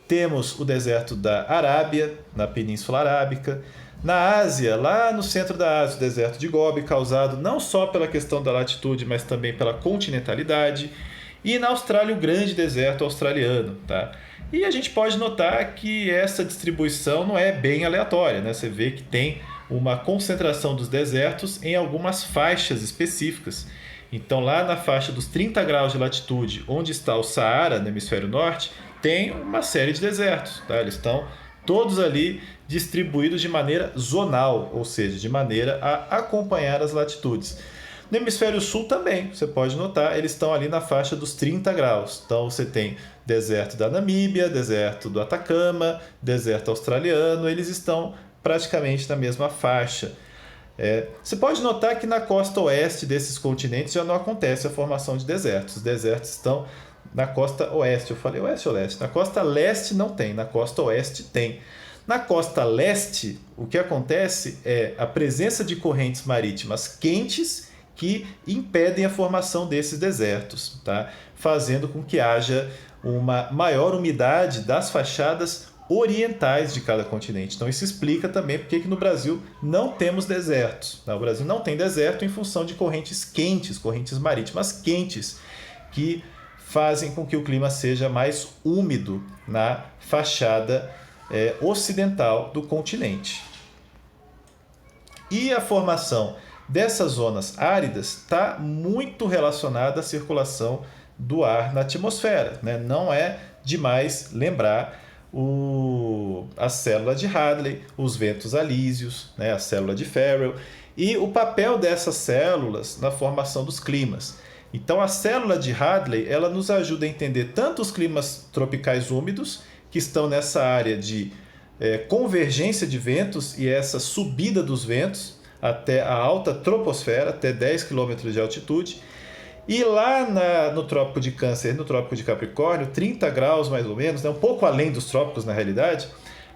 Temos o deserto da Arábia, na Península Arábica. Na Ásia, lá no centro da Ásia, o deserto de Gobi, causado não só pela questão da latitude, mas também pela continentalidade. E na Austrália, o grande deserto australiano. Tá? E a gente pode notar que essa distribuição não é bem aleatória, né? Você vê que tem uma concentração dos desertos em algumas faixas específicas. Então, lá na faixa dos 30 graus de latitude, onde está o Saara, no hemisfério norte, tem uma série de desertos. Tá? Eles estão todos ali distribuídos de maneira zonal, ou seja, de maneira a acompanhar as latitudes. No hemisfério sul também, você pode notar, eles estão ali na faixa dos 30 graus. Então você tem deserto da Namíbia, deserto do Atacama, deserto australiano, eles estão praticamente na mesma faixa. Você pode notar que na costa oeste desses continentes já não acontece a formação de desertos. Os desertos estão na costa oeste. Eu falei oeste ou leste? Na costa leste não tem, na costa oeste tem. Na costa leste, o que acontece é a presença de correntes marítimas quentes que impedem a formação desses desertos, tá? Fazendo com que haja uma maior umidade das fachadas orientais de cada continente. Então isso explica também porque que no Brasil não temos desertos. O Brasil não tem deserto em função de correntes quentes, correntes marítimas quentes, que fazem com que o clima seja mais úmido na fachada ocidental do continente. E a formação dessas zonas áridas está muito relacionada à circulação do ar na atmosfera, né? Não é demais lembrar a célula de Hadley, os ventos alísios, né? A célula de Ferrel e o papel dessas células na formação dos climas. Então a célula de Hadley ela nos ajuda a entender tanto os climas tropicais úmidos, que estão nessa área de convergência de ventos e essa subida dos ventos até a alta troposfera, até 10 km de altitude. E lá no Trópico de Câncer e no Trópico de Capricórnio, 30 graus mais ou menos, né, um pouco além dos trópicos na realidade,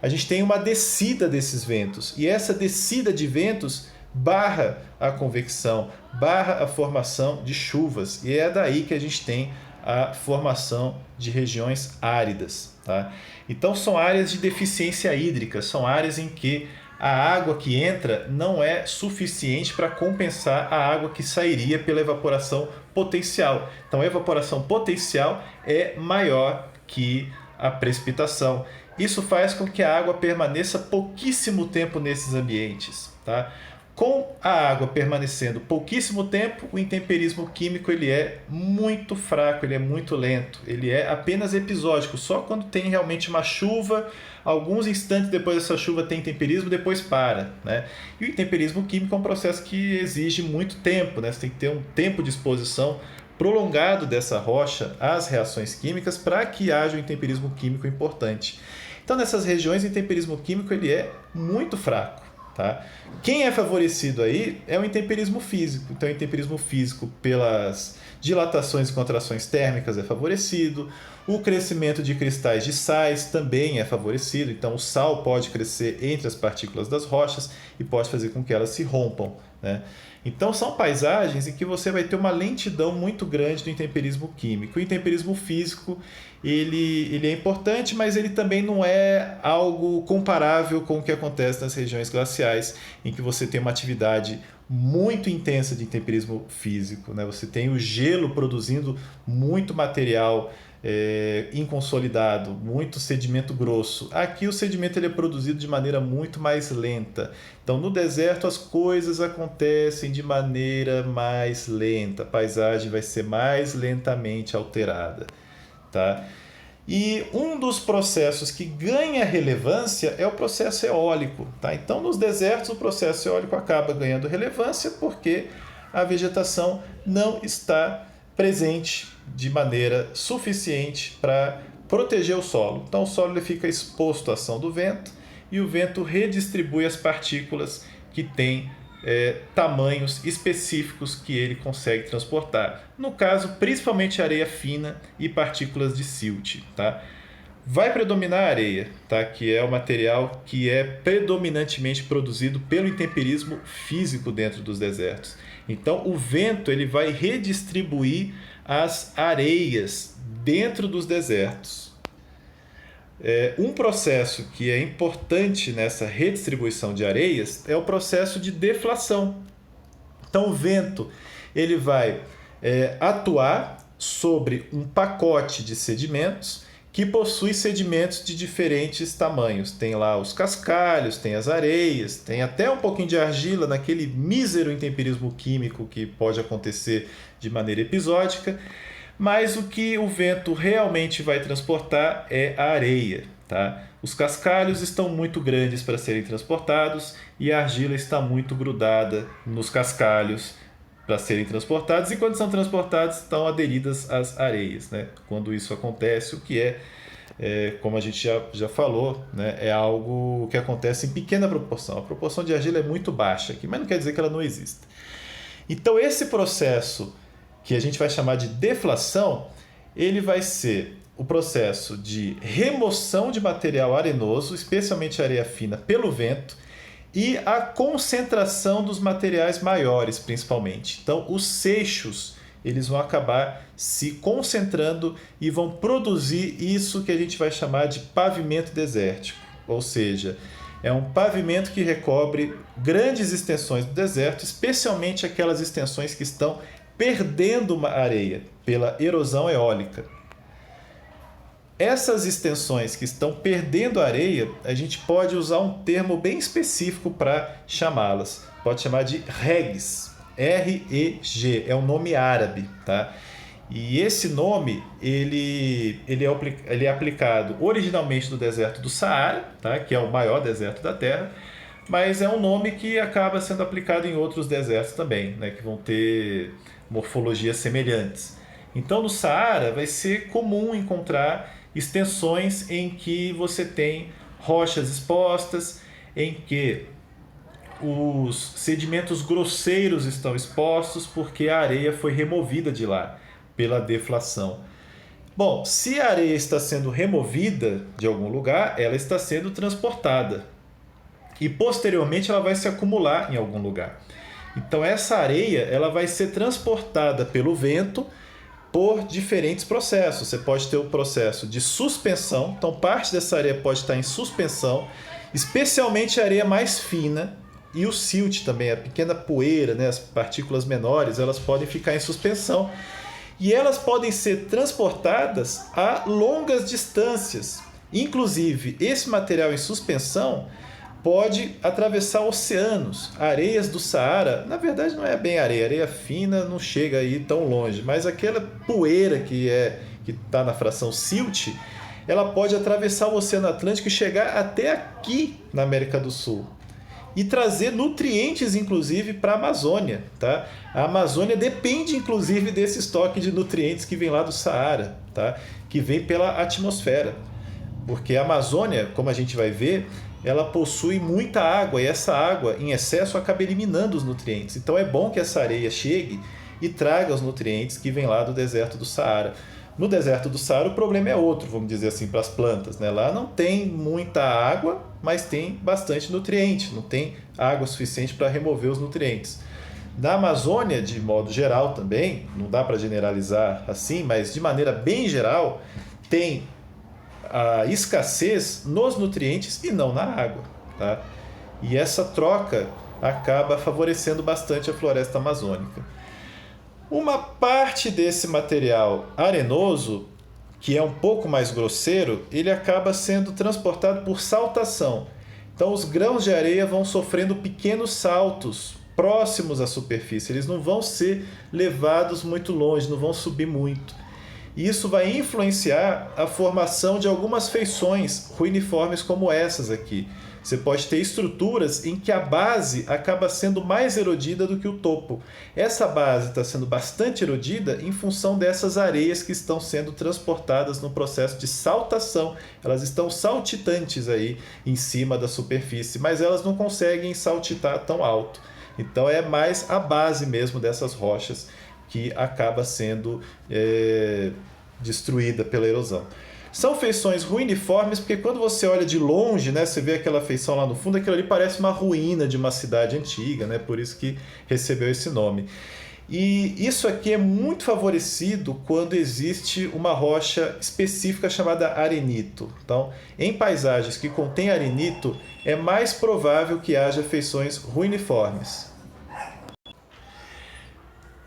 a gente tem uma descida desses ventos. E essa descida de ventos barra a convecção, barra a formação de chuvas. E é daí que a gente tem a formação de regiões áridas. Tá? Então são áreas de deficiência hídrica, são áreas em que a água que entra não é suficiente para compensar a água que sairia pela evaporação potencial. Então a evaporação potencial é maior que a precipitação. Isso faz com que a água permaneça pouquíssimo tempo nesses ambientes. Tá? Com a água permanecendo pouquíssimo tempo, o intemperismo químico ele é muito fraco, ele é muito lento, ele é apenas episódico, só quando tem realmente uma chuva, alguns instantes depois dessa chuva tem intemperismo, depois para. Né? E o intemperismo químico é um processo que exige muito tempo, né? Você tem que ter um tempo de exposição prolongado dessa rocha às reações químicas para que haja um intemperismo químico importante. Então nessas regiões o intemperismo químico ele é muito fraco. Tá? Quem é favorecido aí é o intemperismo físico. Então, o intemperismo físico, pelas dilatações e contrações térmicas, é favorecido. O crescimento de cristais de sais também é favorecido. Então, o sal pode crescer entre as partículas das rochas e pode fazer com que elas se rompam. Né? Então, são paisagens em que você vai ter uma lentidão muito grande do intemperismo químico. O intemperismo físico ele é importante, mas ele também não é algo comparável com o que acontece nas regiões glaciais, em que você tem uma atividade muito intensa de intemperismo físico. Né? Você tem o gelo produzindo muito material inconsolidado, muito sedimento grosso. Aqui o sedimento ele é produzido de maneira muito mais lenta. Então no deserto as coisas acontecem de maneira mais lenta, a paisagem vai ser mais lentamente alterada. Tá? E um dos processos que ganha relevância é o processo eólico. Tá? Então nos desertos o processo eólico acaba ganhando relevância porque a vegetação não está presente de maneira suficiente para proteger o solo. Então o solo ele fica exposto à ação do vento e o vento redistribui as partículas que têm tamanhos específicos que ele consegue transportar. No caso, principalmente areia fina e partículas de silt. Tá? Vai predominar a areia, tá? Que é o material que é predominantemente produzido pelo intemperismo físico dentro dos desertos. Então o vento ele vai redistribuir as areias dentro dos desertos. Um processo que é importante nessa redistribuição de areias é o processo de deflação. Então o vento ele vai atuar sobre um pacote de sedimentos que possui sedimentos de diferentes tamanhos. Tem lá os cascalhos, tem as areias, tem até um pouquinho de argila naquele mísero intemperismo químico que pode acontecer de maneira episódica. Mas o que o vento realmente vai transportar é a areia. Tá? Os cascalhos estão muito grandes para serem transportados e a argila está muito grudada nos cascalhos para serem transportados, e quando são transportados estão aderidas às areias. Né? Quando isso acontece, o que como a gente já falou, né? É algo que acontece em pequena proporção. A proporção de argila é muito baixa aqui, mas não quer dizer que ela não exista. Então esse processo que a gente vai chamar de deflação, ele vai ser o processo de remoção de material arenoso, especialmente areia fina, pelo vento, e a concentração dos materiais maiores, principalmente. Então, os seixos eles vão acabar se concentrando e vão produzir isso que a gente vai chamar de pavimento desértico. Ou seja, é um pavimento que recobre grandes extensões do deserto, especialmente aquelas extensões que estão perdendo uma areia pela erosão eólica. Essas extensões que estão perdendo areia, a gente pode usar um termo bem específico para chamá-las. Pode chamar de regs, R-E-G, é um nome árabe. Tá? E esse nome ele é aplicado originalmente no deserto do Saara, tá? Que é o maior deserto da Terra, mas é um nome que acaba sendo aplicado em outros desertos também, né? Que vão ter morfologias semelhantes. Então no Saara vai ser comum encontrar extensões em que você tem rochas expostas, em que os sedimentos grosseiros estão expostos porque a areia foi removida de lá pela deflação. Bom, se a areia está sendo removida de algum lugar, ela está sendo transportada. E posteriormente ela vai se acumular em algum lugar. Então essa areia ela vai ser transportada pelo vento por diferentes processos. Você pode ter o processo de suspensão, então parte dessa areia pode estar em suspensão, especialmente a areia mais fina e o silt também, a pequena poeira, né, as partículas menores, elas podem ficar em suspensão e elas podem ser transportadas a longas distâncias. Inclusive, esse material em suspensão pode atravessar oceanos. Areias do Saara, na verdade não é bem areia, areia fina não chega aí tão longe, mas aquela poeira que está na fração silt, ela pode atravessar o Oceano Atlântico e chegar até aqui na América do Sul e trazer nutrientes, inclusive, para a Amazônia. Tá? A Amazônia depende, inclusive, desse estoque de nutrientes que vem lá do Saara, tá? Que vem pela atmosfera. Porque a Amazônia, como a gente vai ver, ela possui muita água e essa água em excesso acaba eliminando os nutrientes. Então é bom que essa areia chegue e traga os nutrientes que vêm lá do deserto do Saara. No deserto do Saara o problema é outro, vamos dizer assim, para as plantas, né? Lá não tem muita água, mas tem bastante nutriente, não tem água suficiente para remover os nutrientes. Na Amazônia, de modo geral também, não dá para generalizar assim, mas de maneira bem geral, tem a escassez nos nutrientes e não na água. Tá? E essa troca acaba favorecendo bastante a floresta amazônica. Uma parte desse material arenoso, que é um pouco mais grosseiro, ele acaba sendo transportado por saltação. Então os grãos de areia vão sofrendo pequenos saltos próximos à superfície. Eles não vão ser levados muito longe, não vão subir muito. E isso vai influenciar a formação de algumas feições ruiniformes como essas aqui. Você pode ter estruturas em que a base acaba sendo mais erodida do que o topo. Essa base está sendo bastante erodida em função dessas areias que estão sendo transportadas no processo de saltação. Elas estão saltitantes aí em cima da superfície, mas elas não conseguem saltitar tão alto. Então é mais a base mesmo dessas rochas que acaba sendo destruída pela erosão. São feições ruiniformes porque quando você olha de longe, né, você vê aquela feição lá no fundo, aquilo ali parece uma ruína de uma cidade antiga, né, por isso que recebeu esse nome. E isso aqui é muito favorecido quando existe uma rocha específica chamada arenito. Então, em paisagens que contêm arenito, é mais provável que haja feições ruiniformes.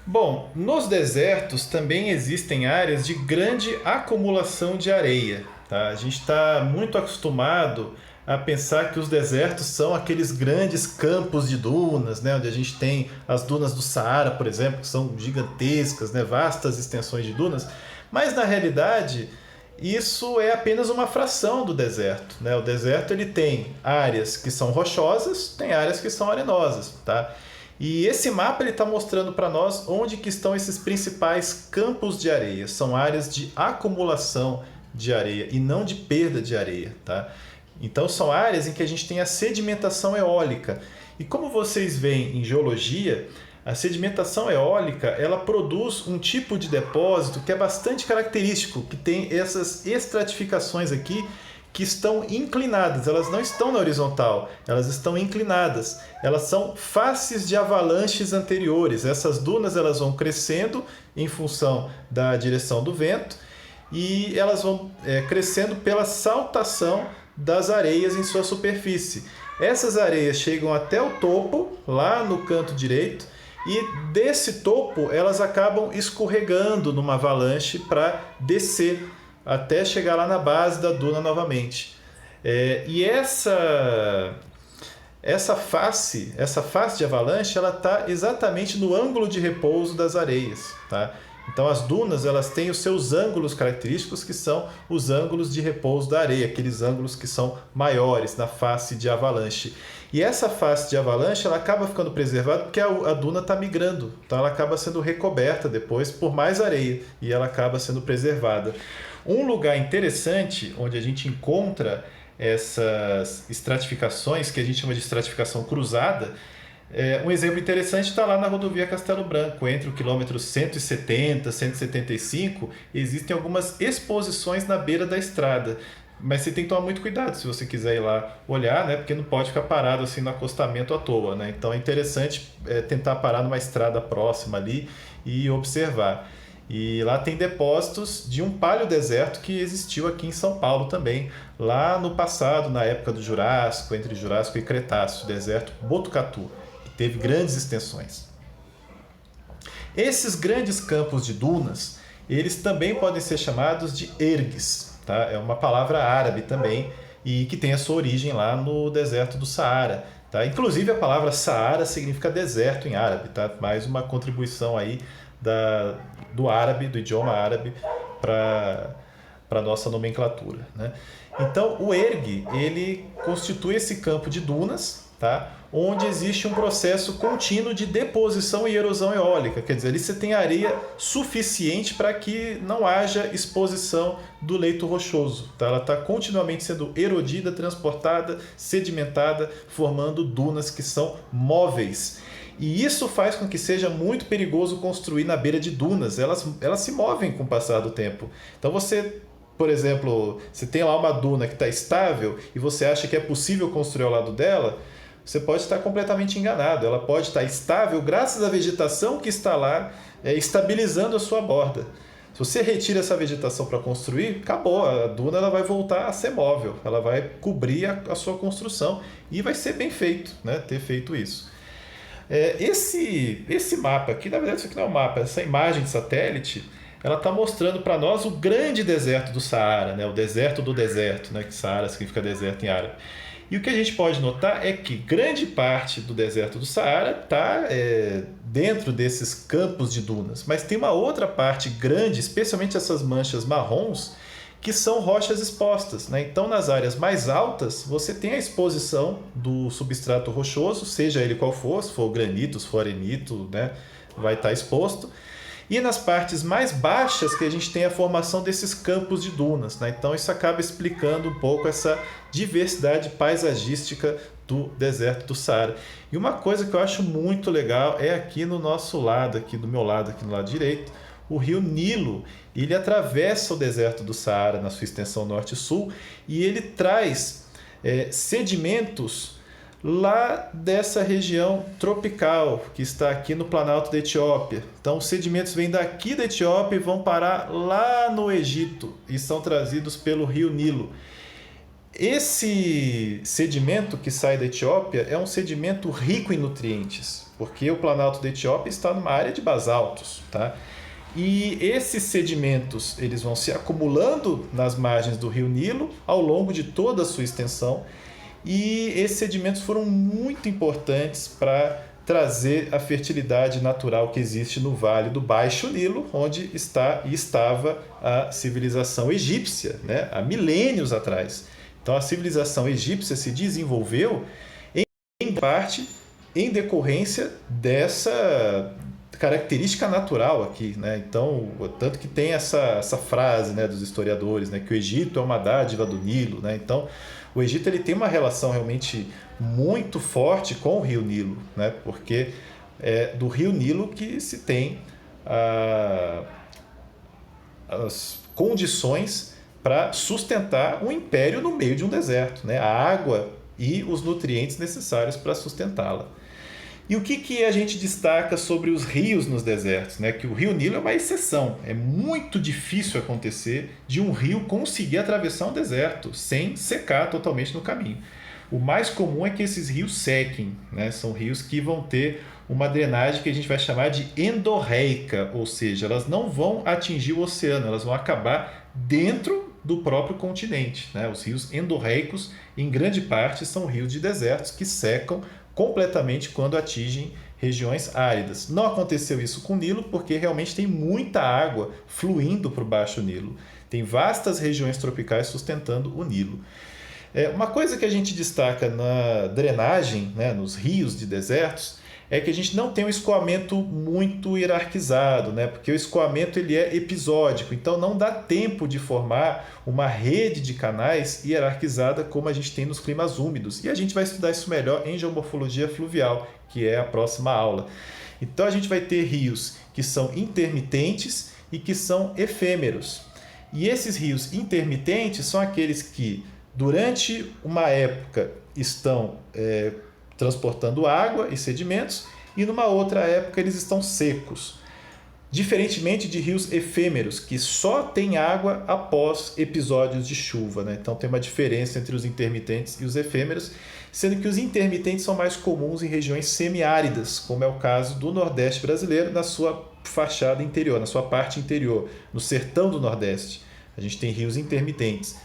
Bom, nos desertos também existem áreas de grande acumulação de areia. Tá? A gente está muito acostumado a pensar que os desertos são aqueles grandes campos de dunas, né? Onde a gente tem as dunas do Saara, por exemplo, que são gigantescas, né? Vastas extensões de dunas. Mas, na realidade, isso é apenas uma fração do deserto. Né? O deserto ele tem áreas que são rochosas, tem áreas que são arenosas. Tá? E esse mapa está mostrando para nós onde que estão esses principais campos de areia. São áreas de acumulação de areia e não de perda de areia. Tá? Então são áreas em que a gente tem a sedimentação eólica. E como vocês veem em geologia, a sedimentação eólica ela produz um tipo de depósito que é bastante característico, que tem essas estratificações aqui que estão inclinadas, elas não estão na horizontal, elas estão inclinadas. Elas são faces de avalanches anteriores. Essas dunas elas vão crescendo em função da direção do vento e elas vão crescendo pela saltação das areias em sua superfície. Essas areias chegam até o topo, lá no canto direito, e desse topo elas acabam escorregando numa avalanche para descer até chegar lá na base da duna novamente. E essa face de avalanche ela está exatamente no ângulo de repouso das areias. Tá? Então as dunas elas têm os seus ângulos característicos que são os ângulos de repouso da areia, aqueles ângulos que são maiores na face de avalanche. E essa face de avalanche ela acaba ficando preservada porque a duna está migrando, então ela acaba sendo recoberta depois por mais areia e ela acaba sendo preservada. Um lugar interessante onde a gente encontra essas estratificações, que a gente chama de estratificação cruzada, Um exemplo interessante está lá na rodovia Castelo Branco, entre o quilômetro 170 e 175, existem algumas exposições na beira da estrada. Mas você tem que tomar muito cuidado se você quiser ir lá olhar, né? Porque não pode ficar parado assim no acostamento à toa, né? Então é interessante tentar parar numa estrada próxima ali e observar. E lá tem depósitos de um paleodeserto que existiu aqui em São Paulo também, lá no passado, na época do Jurássico, entre Jurássico e Cretáceo, o deserto Botucatu, que teve grandes extensões. Esses grandes campos de dunas, eles também podem ser chamados de ergues, tá? É uma palavra árabe também e que tem a sua origem lá no deserto do Saara. Tá? Inclusive a palavra Saara significa deserto em árabe, tá? Mais uma contribuição aí do árabe, do idioma árabe para a nossa nomenclatura, né? Então o ergue, ele constitui esse campo de dunas, tá? Onde existe um processo contínuo de deposição e erosão eólica, quer dizer, ali você tem areia suficiente para que não haja exposição do leito rochoso, tá? Ela está continuamente sendo erodida, transportada, sedimentada, formando dunas que são móveis. E isso faz com que seja muito perigoso construir na beira de dunas, elas se movem com o passar do tempo. Então você, por exemplo, você tem lá uma duna que está estável e você acha que é possível construir ao lado dela, você pode estar completamente enganado. Ela pode estar estável graças à vegetação que está lá estabilizando a sua borda. Se você retira essa vegetação para construir, acabou, a duna ela vai voltar a ser móvel, ela vai cobrir a sua construção e vai ser bem feito, né, ter feito isso. Esse mapa aqui, na verdade isso aqui não é um mapa, essa imagem de satélite, ela está mostrando para nós o grande deserto do Saara, né? O deserto do deserto, né? Que Saara significa deserto em árabe. E o que a gente pode notar é que grande parte do deserto do Saara está dentro desses campos de dunas, mas tem uma outra parte grande, especialmente essas manchas marrons, que são rochas expostas, né? Então, nas áreas mais altas, você tem a exposição do substrato rochoso, seja ele qual for, se for granito, se for arenito, né? Vai estar exposto. E nas partes mais baixas que a gente tem a formação desses campos de dunas, né? Então isso acaba explicando um pouco essa diversidade paisagística do deserto do Saara. E uma coisa que eu acho muito legal é aqui no nosso lado, aqui do meu lado, aqui no lado direito, o rio Nilo. Ele atravessa o deserto do Saara na sua extensão norte e sul e ele traz sedimentos lá dessa região tropical que está aqui no Planalto da Etiópia. Então os sedimentos vêm daqui da Etiópia e vão parar lá no Egito e são trazidos pelo rio Nilo. Esse sedimento que sai da Etiópia é um sedimento rico em nutrientes, porque o Planalto da Etiópia está numa área de basaltos, tá? E esses sedimentos eles vão se acumulando nas margens do rio Nilo ao longo de toda a sua extensão. E esses sedimentos foram muito importantes para trazer a fertilidade natural que existe no Vale do Baixo Nilo, onde está e estava a civilização egípcia, né, há milênios atrás. Então a civilização egípcia se desenvolveu em parte em decorrência dessa característica natural aqui, né? Então, tanto que tem essa frase, né, dos historiadores, né, que o Egito é uma dádiva do Nilo, né? Então, o Egito ele tem uma relação realmente muito forte com o rio Nilo, né? Porque é do rio Nilo que se tem as condições para sustentar um império no meio de um deserto, né? A água e os nutrientes necessários para sustentá-la. E o que a gente destaca sobre os rios nos desertos, né? Que o rio Nilo é uma exceção. É muito difícil acontecer de um rio conseguir atravessar um deserto sem secar totalmente no caminho. O mais comum é que esses rios sequem, né? São rios que vão ter uma drenagem que a gente vai chamar de endorreica, ou seja, elas não vão atingir o oceano, elas vão acabar dentro do próprio continente, né? Os rios endorreicos, em grande parte, são rios de desertos que secam completamente quando atingem regiões áridas. Não aconteceu isso com o Nilo porque realmente tem muita água fluindo para o Baixo Nilo. Tem vastas regiões tropicais sustentando o Nilo. Uma coisa que a gente destaca na drenagem, né, nos rios de desertos, é que a gente não tem um escoamento muito hierarquizado, né? Porque o escoamento ele é episódico, então não dá tempo de formar uma rede de canais hierarquizada como a gente tem nos climas úmidos. E a gente vai estudar isso melhor em geomorfologia fluvial, que é a próxima aula. Então a gente vai ter rios que são intermitentes e que são efêmeros. E esses rios intermitentes são aqueles que, durante uma época, estão transportando água e sedimentos, e numa outra época eles estão secos. Diferentemente de rios efêmeros, que só tem água após episódios de chuva, né? Então tem uma diferença entre os intermitentes e os efêmeros, sendo que os intermitentes são mais comuns em regiões semiáridas, como é o caso do Nordeste brasileiro, na sua fachada interior, na sua parte interior, no sertão do Nordeste. A gente tem rios intermitentes.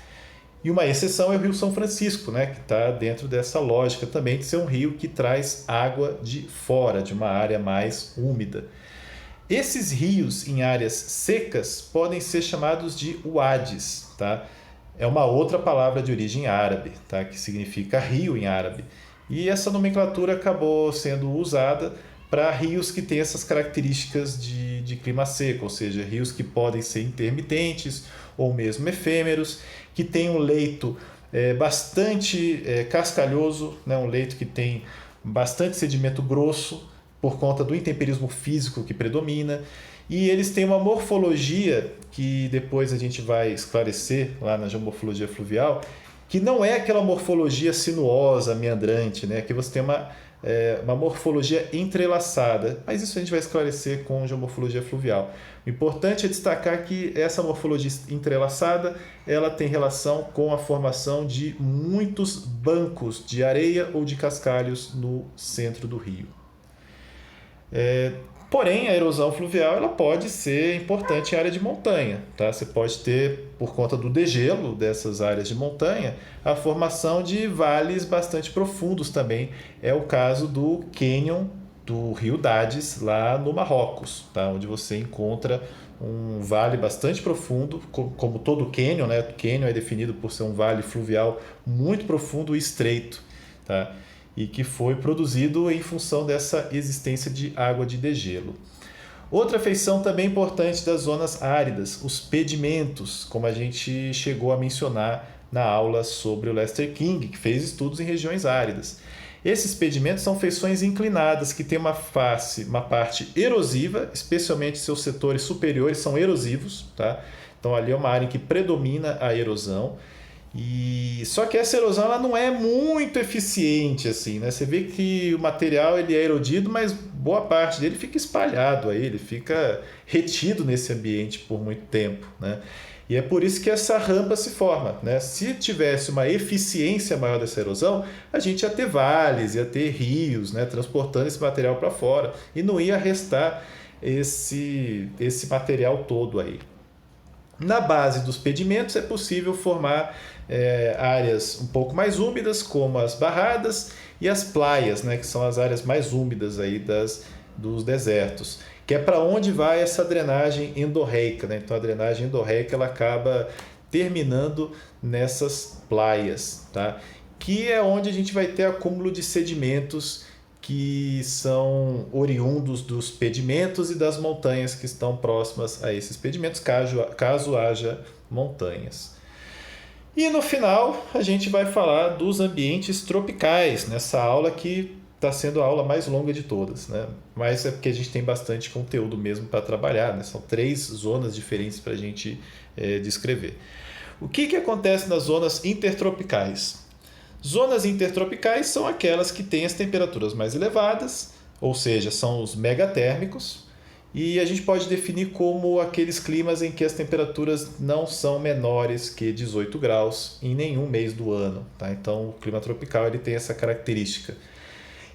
E uma exceção é o Rio São Francisco, né, que está dentro dessa lógica também de ser um rio que traz água de fora, de uma área mais úmida. Esses rios em áreas secas podem ser chamados de uadis, tá? É uma outra palavra de origem árabe, tá? Que significa rio em árabe. E essa nomenclatura acabou sendo usada para rios que têm essas características de clima seco, ou seja, rios que podem ser intermitentes ou mesmo efêmeros, que tem um leito bastante cascalhoso, né? Um leito que tem bastante sedimento grosso por conta do intemperismo físico que predomina, e eles têm uma morfologia que depois a gente vai esclarecer lá na geomorfologia fluvial, que não é aquela morfologia sinuosa, meandrante, né? Que você tem uma morfologia entrelaçada, mas isso a gente vai esclarecer com geomorfologia fluvial. O importante é destacar que essa morfologia entrelaçada ela tem relação com a formação de muitos bancos de areia ou de cascalhos no centro do rio. Porém, a erosão fluvial ela pode ser importante em área de montanha. Tá? Você pode ter, por conta do degelo dessas áreas de montanha, a formação de vales bastante profundos também. É o caso do cânion do Rio Dades, lá no Marrocos, tá? Onde você encontra um vale bastante profundo, como todo cânion, né? O cânion é definido por ser um vale fluvial muito profundo e estreito, tá? E que foi produzido em função dessa existência de água de degelo. Outra feição também importante das zonas áridas, os pedimentos, como a gente chegou a mencionar na aula sobre o Lester King, que fez estudos em regiões áridas. Esses pedimentos são feições inclinadas que têm uma parte erosiva, especialmente seus setores superiores são erosivos, tá? Então ali é uma área em que predomina a erosão. Só que essa erosão ela não é muito eficiente assim, né? Você vê que o material ele é erodido, mas boa parte dele fica espalhado aí, ele fica retido nesse ambiente por muito tempo, né? E é por isso que essa rampa se forma, né? Se tivesse uma eficiência maior dessa erosão, a gente ia ter vales, ia ter rios, né? Transportando esse material para fora e não ia restar esse material todo aí. Na base dos pedimentos é possível formar áreas um pouco mais úmidas, como as barradas e as praias, né, que são as áreas mais úmidas aí dos desertos, que é para onde vai essa drenagem endorreica, né? Então a drenagem endorreica ela acaba terminando nessas praias, tá? Que é onde a gente vai ter acúmulo de sedimentos que são oriundos dos pedimentos e das montanhas que estão próximas a esses pedimentos, caso haja montanhas. E no final a gente vai falar dos ambientes tropicais, nessa aula que está sendo a aula mais longa de todas, né? Mas é porque a gente tem bastante conteúdo mesmo para trabalhar, né? São 3 zonas diferentes para a gente descrever. O que acontece nas zonas intertropicais? Zonas intertropicais são aquelas que têm as temperaturas mais elevadas, ou seja, são os megatérmicos, e a gente pode definir como aqueles climas em que as temperaturas não são menores que 18 graus em nenhum mês do ano, tá? Então o clima tropical ele tem essa característica.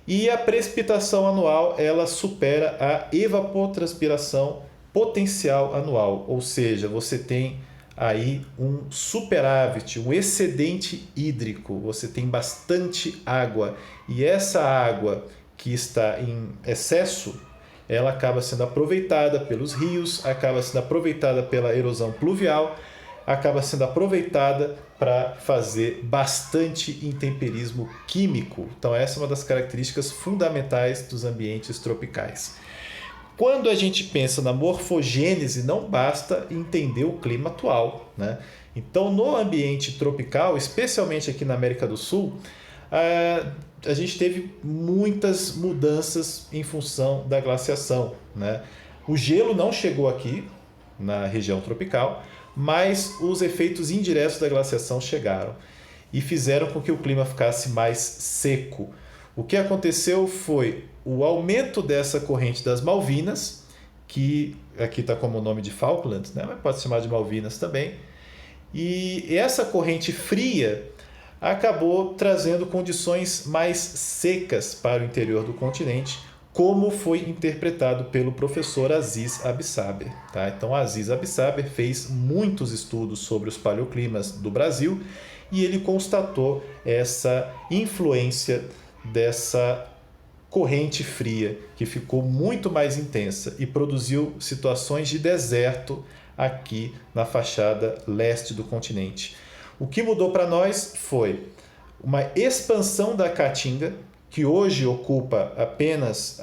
E a precipitação anual ela supera a evapotranspiração potencial anual, ou seja, você tem aí um superávit, um excedente hídrico, você tem bastante água e essa água que está em excesso, ela acaba sendo aproveitada pelos rios, acaba sendo aproveitada pela erosão pluvial, acaba sendo aproveitada para fazer bastante intemperismo químico. Então essa é uma das características fundamentais dos ambientes tropicais. Quando a gente pensa na morfogênese, não basta entender o clima atual, né? Então, no ambiente tropical, especialmente aqui na América do Sul, a gente teve muitas mudanças em função da glaciação, né? O gelo não chegou aqui, na região tropical, mas os efeitos indiretos da glaciação chegaram e fizeram com que o clima ficasse mais seco. O que aconteceu foi o aumento dessa corrente das Malvinas, que aqui está como o nome de Falklands, né? Mas pode se chamar de Malvinas também. E essa corrente fria acabou trazendo condições mais secas para o interior do continente, como foi interpretado pelo professor Aziz Absaber. Tá? Então, Aziz Absaber fez muitos estudos sobre os paleoclimas do Brasil e ele constatou essa influência dessa corrente fria que ficou muito mais intensa e produziu situações de deserto aqui na fachada leste do continente. O que mudou para nós foi uma expansão da Caatinga, que hoje ocupa apenas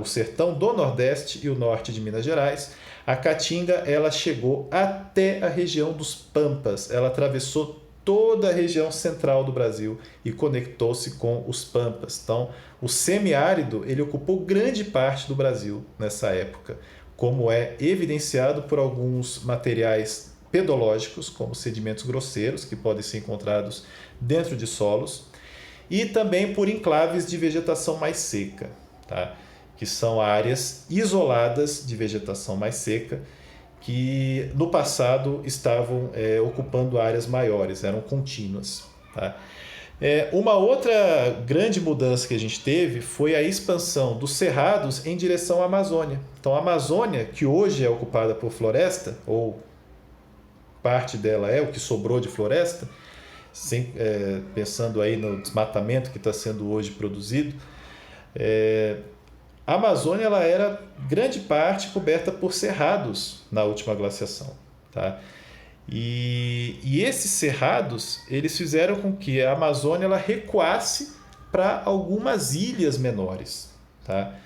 o sertão do Nordeste e o norte de Minas Gerais. A Caatinga ela chegou até a região dos Pampas, ela atravessou toda a região central do Brasil e conectou-se com os Pampas. Então, o semiárido ele ocupou grande parte do Brasil nessa época, como é evidenciado por alguns materiais pedológicos, como sedimentos grosseiros, que podem ser encontrados dentro de solos, e também por enclaves de vegetação mais seca, tá? Que são áreas isoladas de vegetação mais seca, que no passado estavam ocupando áreas maiores, eram contínuas. Tá? Uma outra grande mudança que a gente teve foi a expansão dos cerrados em direção à Amazônia. Então a Amazônia, que hoje é ocupada por floresta, ou parte dela é o que sobrou de floresta, pensando aí no desmatamento que está sendo hoje produzido, a Amazônia ela era grande parte coberta por cerrados na última glaciação. Tá? E esses cerrados eles fizeram com que a Amazônia ela recuasse para algumas ilhas menores. Tá?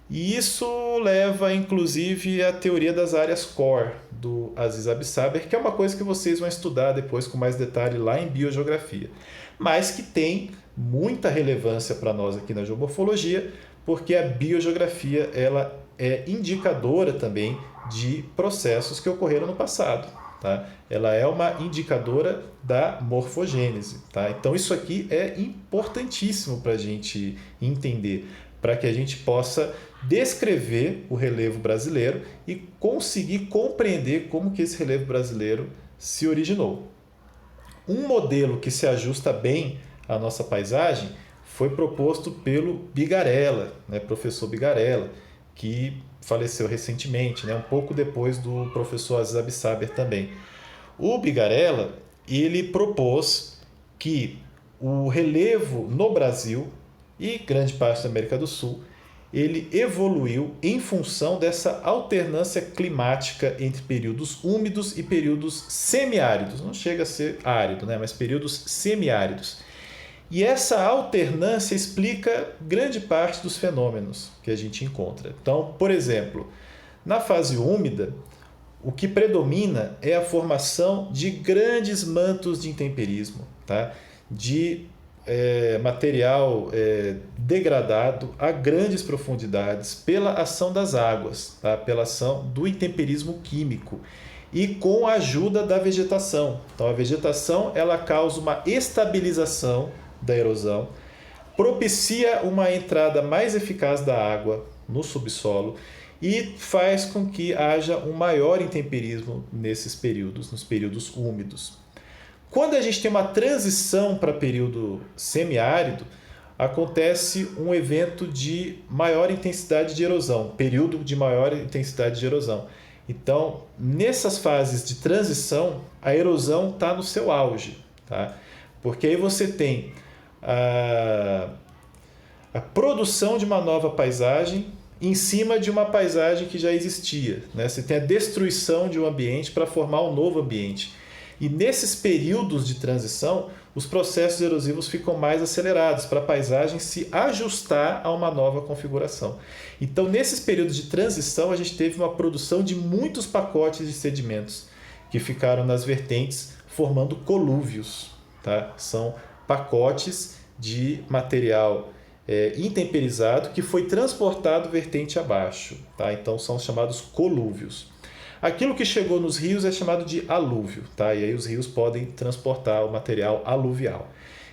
E isso leva, inclusive, à teoria das áreas core do Aziz Absaber, que é uma coisa que vocês vão estudar depois com mais detalhe lá em biogeografia, mas que tem muita relevância para nós aqui na geomorfologia, porque a biogeografia ela é indicadora também de processos que ocorreram no passado. Tá? Ela é uma indicadora da morfogênese. Tá? Então isso aqui é importantíssimo para a gente entender, para que a gente possa descrever o relevo brasileiro e conseguir compreender como que esse relevo brasileiro se originou. Um modelo que se ajusta bem à nossa paisagem foi proposto pelo Bigarella, né, professor Bigarella, que faleceu recentemente, né, um pouco depois do professor Aziz Absaber também. O Bigarella ele propôs que o relevo no Brasil e grande parte da América do Sul ele evoluiu em função dessa alternância climática entre períodos úmidos e períodos semiáridos. Não chega a ser árido, né? Mas períodos semiáridos. E essa alternância explica grande parte dos fenômenos que a gente encontra. Então, por exemplo, na fase úmida, o que predomina é a formação de grandes mantos de intemperismo, tá? De material degradado a grandes profundidades pela ação das águas, tá? Pela ação do intemperismo químico e com a ajuda da vegetação. Então a vegetação ela causa uma estabilização da erosão, propicia uma entrada mais eficaz da água no subsolo e faz com que haja um maior intemperismo nesses períodos, nos períodos úmidos. Quando a gente tem uma transição para período semiárido, acontece um evento de maior intensidade de erosão, período de maior intensidade de erosão. Então, nessas fases de transição, a erosão está no seu auge, tá? Porque aí você tem a produção de uma nova paisagem em cima de uma paisagem que já existia, né? Você tem a destruição de um ambiente para formar um novo ambiente. E nesses períodos de transição, os processos erosivos ficam mais acelerados para a paisagem se ajustar a uma nova configuração. Então, nesses períodos de transição, a gente teve uma produção de muitos pacotes de sedimentos que ficaram nas vertentes formando colúvios. Tá? São pacotes de material intemperizado que foi transportado vertente abaixo. Tá? Então, são chamados colúvios. Aquilo que chegou nos rios é chamado de alúvio, tá? E aí os rios podem transportar o material aluvial.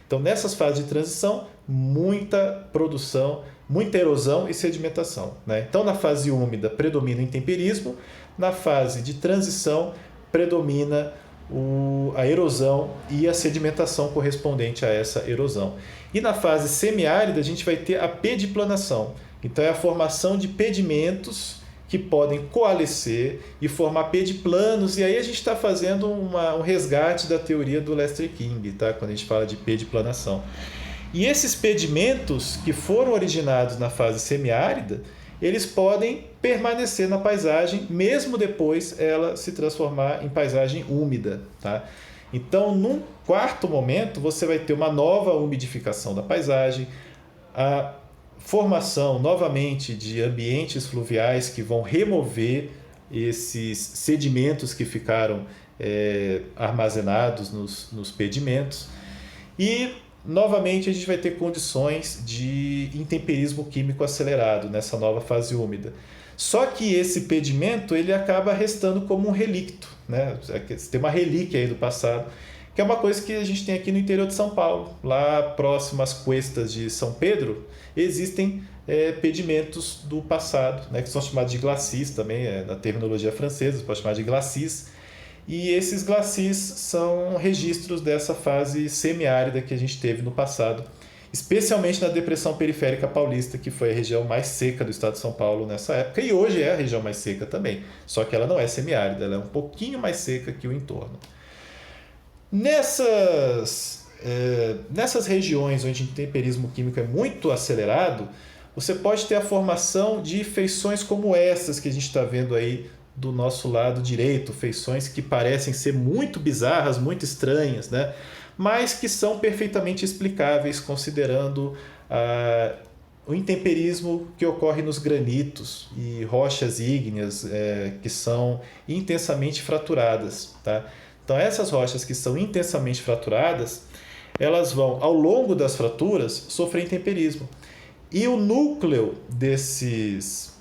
Então, nessas fases de transição, muita produção, muita erosão e sedimentação, né? Então, na fase úmida, predomina o intemperismo. Na fase de transição, predomina a erosão e a sedimentação correspondente a essa erosão. E na fase semiárida, a gente vai ter a pediplanação. Então, é a formação de pedimentos que podem coalescer e formar pediplanos, e aí a gente está fazendo um resgate da teoria do Lester King, tá? Quando a gente fala de pediplanação. E esses pedimentos que foram originados na fase semiárida, eles podem permanecer na paisagem, mesmo depois ela se transformar em paisagem úmida. Tá? Então, num quarto momento, você vai ter uma nova umidificação da paisagem, a formação novamente de ambientes fluviais que vão remover esses sedimentos que ficaram armazenados nos pedimentos, e novamente a gente vai ter condições de intemperismo químico acelerado nessa nova fase úmida. Só que esse pedimento ele acaba restando como um relicto, né? Tem uma relíquia aí do passado, que é uma coisa que a gente tem aqui no interior de São Paulo, lá próximo às cuestas de São Pedro, existem pedimentos do passado, né, que são chamados de glacis também, na terminologia francesa, pode chamar de glacis, e esses glacis são registros dessa fase semiárida que a gente teve no passado, especialmente na depressão periférica paulista, que foi a região mais seca do estado de São Paulo nessa época, e hoje é a região mais seca também, só que ela não é semiárida, ela é um pouquinho mais seca que o entorno. Nessas regiões onde o intemperismo químico é muito acelerado, você pode ter a formação de feições como essas que a gente está vendo aí do nosso lado direito, feições que parecem ser muito bizarras, muito estranhas, né? Mas que são perfeitamente explicáveis considerando o intemperismo que ocorre nos granitos e rochas ígneas que são intensamente fraturadas. Tá? Então, essas rochas que são intensamente fraturadas, elas vão, ao longo das fraturas, sofrer intemperismo. E o núcleo desses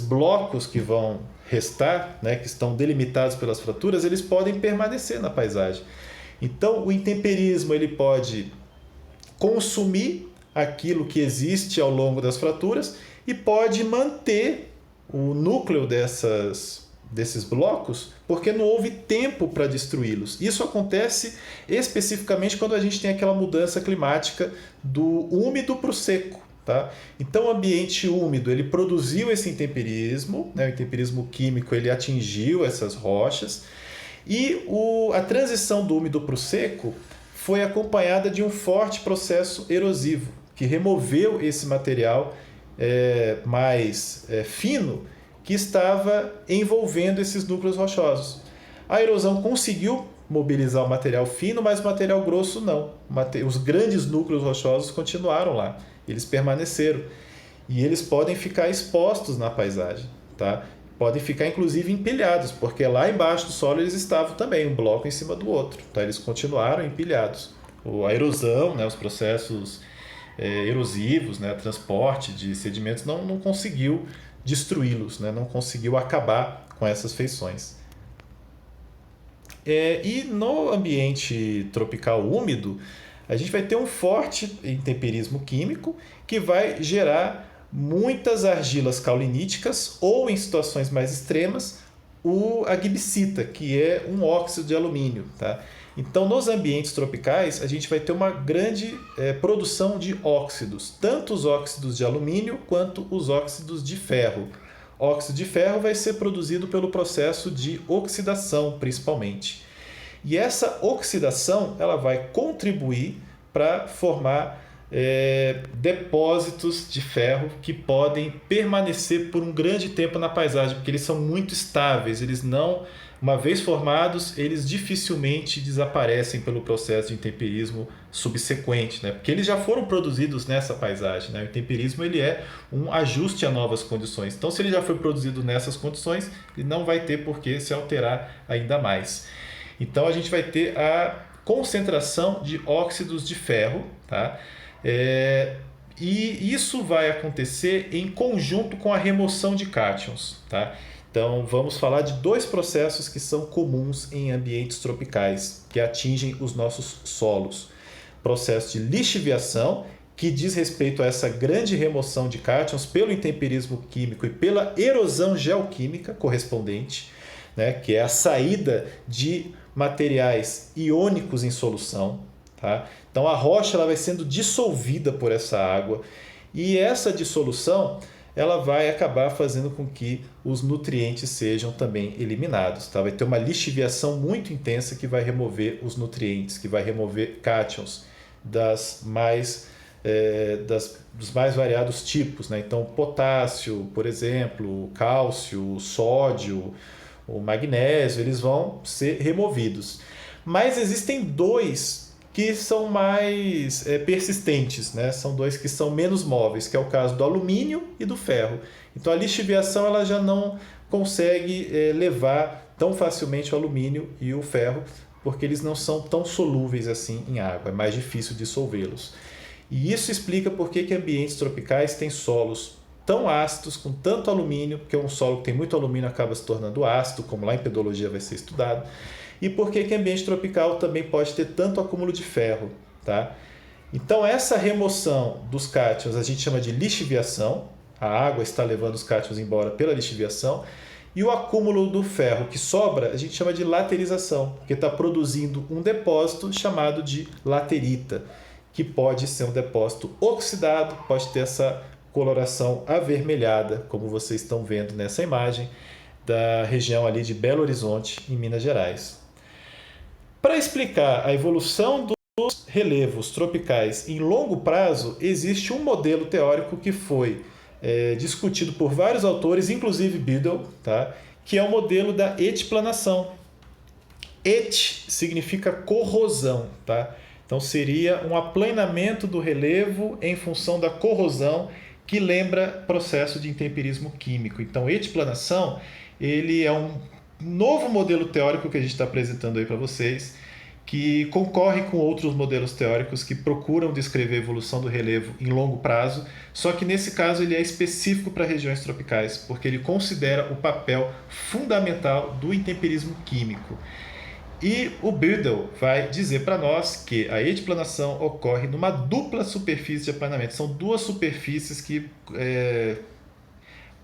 blocos que vão restar, né, que estão delimitados pelas fraturas, eles podem permanecer na paisagem. Então, o intemperismo ele pode consumir aquilo que existe ao longo das fraturas e pode manter o núcleo desses blocos, porque não houve tempo para destruí-los. Isso acontece especificamente quando a gente tem aquela mudança climática do úmido para o seco. Tá? Então, o ambiente úmido ele produziu esse intemperismo, né? O intemperismo químico ele atingiu essas rochas, e a transição do úmido para o seco foi acompanhada de um forte processo erosivo, que removeu esse material mais fino que estava envolvendo esses núcleos rochosos. A erosão conseguiu mobilizar o material fino, mas o material grosso não. Os grandes núcleos rochosos continuaram lá, eles permaneceram. E eles podem ficar expostos na paisagem, tá? Podem ficar inclusive empilhados, porque lá embaixo do solo eles estavam também, um bloco em cima do outro. Tá? Eles continuaram empilhados. A erosão, né, os processos erosivos, né, transporte de sedimentos não conseguiu destruí-los, né, não conseguiu acabar com essas feições. E no ambiente tropical úmido, a gente vai ter um forte intemperismo químico que vai gerar muitas argilas cauliníticas ou, em situações mais extremas, a gibsita, que é um óxido de alumínio. Tá? Então, nos ambientes tropicais, a gente vai ter uma grande produção de óxidos, tanto os óxidos de alumínio quanto os óxidos de ferro. Óxido de ferro vai ser produzido pelo processo de oxidação, principalmente. E essa oxidação ela vai contribuir para formar depósitos de ferro que podem permanecer por um grande tempo na paisagem, porque eles são muito estáveis, eles não uma vez formados, eles dificilmente desaparecem pelo processo de intemperismo subsequente, né? Porque eles já foram produzidos nessa paisagem, né? O intemperismo ele é um ajuste a novas condições. Então, se ele já foi produzido nessas condições, ele não vai ter por que se alterar ainda mais. Então, a gente vai ter a concentração de óxidos de ferro, tá? E isso vai acontecer em conjunto com a remoção de cátions, tá? Então, vamos falar de dois processos que são comuns em ambientes tropicais, que atingem os nossos solos. Processo de lixiviação, que diz respeito a essa grande remoção de cátions pelo intemperismo químico e pela erosão geoquímica correspondente, né, que é a saída de materiais iônicos em solução. Tá? Então, a rocha ela vai sendo dissolvida por essa água e essa dissolução ela vai acabar fazendo com que os nutrientes sejam também eliminados. Tá? Vai ter uma lixiviação muito intensa que vai remover os nutrientes, que vai remover cátions dos mais variados tipos. Né? Então, potássio, por exemplo, cálcio, sódio, o magnésio, eles vão ser removidos. Mas existem dois que são mais persistentes, né? São dois que são menos móveis, que é o caso do alumínio e do ferro. Então a lixiviação ela já não consegue levar tão facilmente o alumínio e o ferro, porque eles não são tão solúveis assim em água, é mais difícil dissolvê-los. E isso explica por que ambientes tropicais têm solos tão ácidos, com tanto alumínio, porque um solo que tem muito alumínio acaba se tornando ácido, como lá em pedologia vai ser estudado. E por que ambiente tropical também pode ter tanto acúmulo de ferro, tá? Então, essa remoção dos cátions a gente chama de lixiviação, a água está levando os cátions embora pela lixiviação, e o acúmulo do ferro que sobra a gente chama de laterização, porque está produzindo um depósito chamado de laterita, que pode ser um depósito oxidado, pode ter essa coloração avermelhada, como vocês estão vendo nessa imagem, da região ali de Belo Horizonte, em Minas Gerais. Para explicar a evolução dos relevos tropicais em longo prazo, existe um modelo teórico que foi discutido por vários autores, inclusive Biddle, tá? Que é o modelo da etiplanação. Et significa corrosão, tá? Então seria um aplanamento do relevo em função da corrosão, que lembra processo de intemperismo químico. Então, etiplanação ele é um novo modelo teórico que a gente está apresentando aí para vocês, que concorre com outros modelos teóricos que procuram descrever a evolução do relevo em longo prazo, só que nesse caso ele é específico para regiões tropicais, porque ele considera o papel fundamental do intemperismo químico. E o Biddle vai dizer para nós que a etiplanação ocorre numa dupla superfície de aplanamento. São duas superfícies que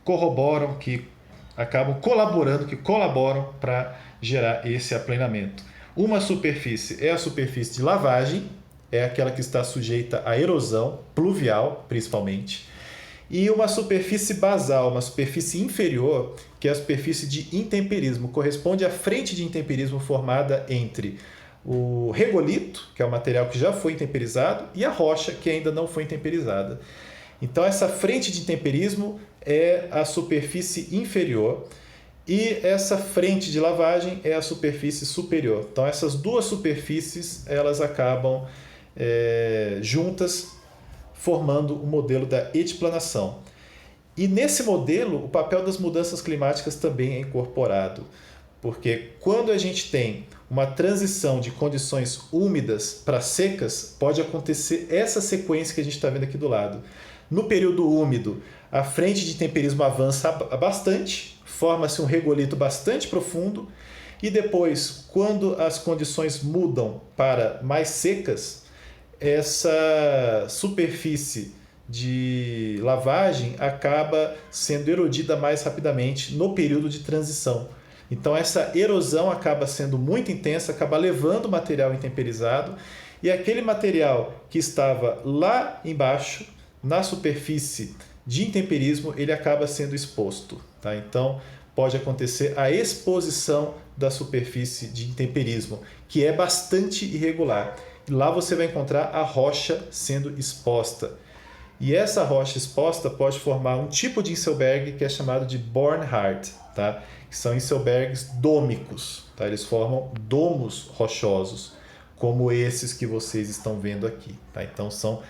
corroboram, que acabam colaborando, que colaboram para gerar esse aplanamento. Uma superfície é a superfície de lavagem, é aquela que está sujeita à erosão pluvial, principalmente. E uma superfície basal, uma superfície inferior, que é a superfície de intemperismo, corresponde à frente de intemperismo formada entre o regolito, que é o material que já foi intemperizado, e a rocha, que ainda não foi intemperizada. Então, essa frente de intemperismo é a superfície inferior e essa frente de lavagem é a superfície superior. Então, essas duas superfícies elas acabam juntas, formando o modelo da etiplanação. E nesse modelo, o papel das mudanças climáticas também é incorporado, porque quando a gente tem uma transição de condições úmidas para secas, pode acontecer essa sequência que a gente está vendo aqui do lado. No período úmido, a frente de intemperismo avança bastante, forma-se um regolito bastante profundo, e depois, quando as condições mudam para mais secas, essa superfície de lavagem acaba sendo erodida mais rapidamente no período de transição. Então essa erosão acaba sendo muito intensa, acaba levando o material intemperizado, e aquele material que estava lá embaixo, na superfície de intemperismo, ele acaba sendo exposto. Tá? Então pode acontecer a exposição da superfície de intemperismo, que é bastante irregular. Lá você vai encontrar a rocha sendo exposta. E essa rocha exposta pode formar um tipo de Inselberg que é chamado de Bornhard. tá? Que são icebergs dômicos, tá? Eles formam domos rochosos, como esses que vocês estão vendo aqui, tá? Então são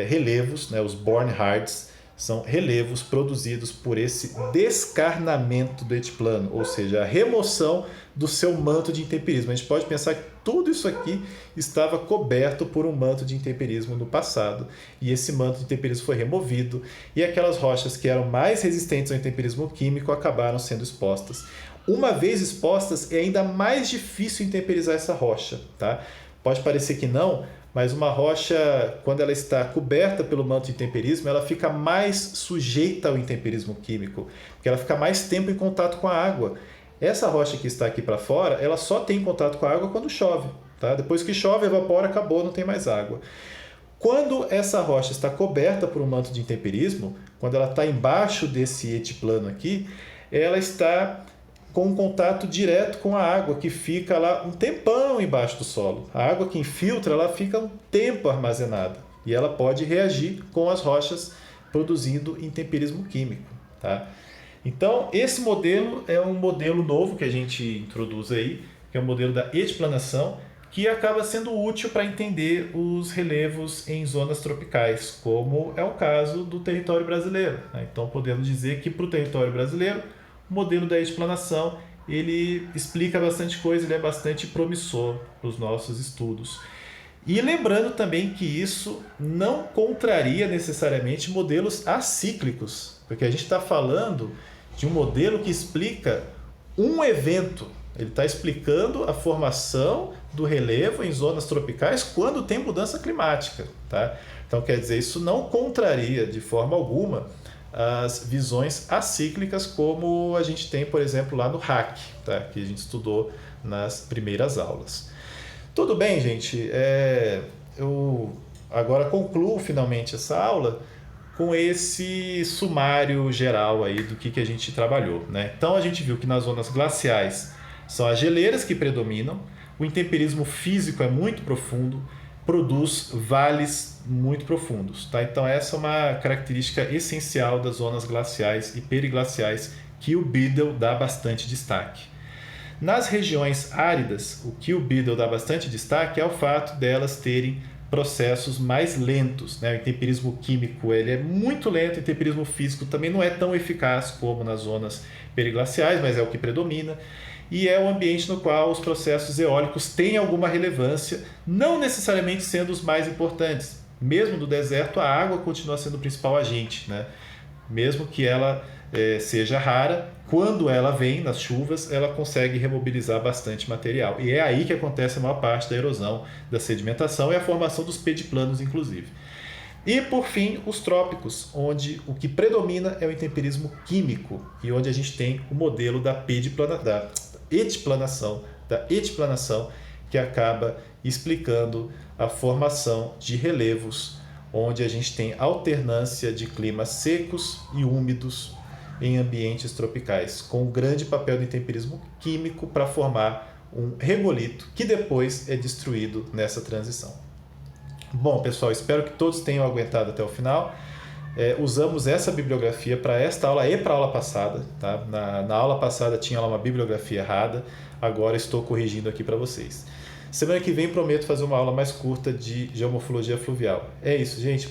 relevos, né? Os Bornhards são relevos produzidos por esse descarnamento do etiplano, ou seja, a remoção do seu manto de intemperismo. A gente pode pensar que tudo isso aqui estava coberto por um manto de intemperismo no passado, e esse manto de intemperismo foi removido, e aquelas rochas que eram mais resistentes ao intemperismo químico acabaram sendo expostas. Uma vez expostas, é ainda mais difícil intemperizar essa rocha, tá? Pode parecer que não, mas uma rocha, quando ela está coberta pelo manto de intemperismo, ela fica mais sujeita ao intemperismo químico, porque ela fica mais tempo em contato com a água. Essa rocha que está aqui para fora, ela só tem contato com a água quando chove, tá? Depois que chove, evapora, acabou, não tem mais água. Quando essa rocha está coberta por um manto de intemperismo, quando ela está embaixo desse etiplano aqui, ela está com um contato direto com a água, que fica lá um tempão embaixo do solo. A água que infiltra, ela fica um tempo armazenada, e ela pode reagir com as rochas, produzindo intemperismo químico, tá? Então, esse modelo é um modelo novo que a gente introduz aí, que é o modelo da etiplanação, que acaba sendo útil para entender os relevos em zonas tropicais, como é o caso do território brasileiro, né? Então, podemos dizer que para o território brasileiro, o modelo da etiplanação, ele explica bastante coisa, ele é bastante promissor para os nossos estudos. E lembrando também que isso não contraria necessariamente modelos acíclicos, porque a gente está falando de um modelo que explica um evento. Ele está explicando a formação do relevo em zonas tropicais quando tem mudança climática, tá? Então, quer dizer, isso não contraria de forma alguma as visões acíclicas, como a gente tem, por exemplo, lá no RAC, tá? Que a gente estudou nas primeiras aulas. Tudo bem, gente? Eu agora concluo finalmente essa aula com esse sumário geral aí do que a gente trabalhou, né? Então, a gente viu que nas zonas glaciais são as geleiras que predominam, o intemperismo físico é muito profundo, produz vales muito profundos, tá? Então essa é uma característica essencial das zonas glaciais e periglaciais que o Biddle dá bastante destaque. Nas regiões áridas, o que o Biddle dá bastante destaque é o fato delas terem processos mais lentos, né? O intemperismo químico ele é muito lento, o intemperismo físico também não é tão eficaz como nas zonas periglaciais, mas é o que predomina. E é o ambiente no qual os processos eólicos têm alguma relevância, não necessariamente sendo os mais importantes. Mesmo no deserto, a água continua sendo o principal agente, né? Mesmo que ela seja rara, quando ela vem nas chuvas, ela consegue remobilizar bastante material. E é aí que acontece a maior parte da erosão, da sedimentação e a formação dos pediplanos, inclusive. E, por fim, os trópicos, onde o que predomina é o intemperismo químico e onde a gente tem o modelo da etiplanação, que acaba explicando a formação de relevos, onde a gente tem alternância de climas secos e úmidos em ambientes tropicais, com um grande papel do intemperismo químico para formar um regolito que depois é destruído nessa transição. Bom, pessoal, espero que todos tenham aguentado até o final. Usamos essa bibliografia para esta aula e para a aula passada, tá? Na aula passada tinha lá uma bibliografia errada, agora estou corrigindo aqui para vocês. Semana que vem prometo fazer uma aula mais curta de geomorfologia fluvial. É isso, gente.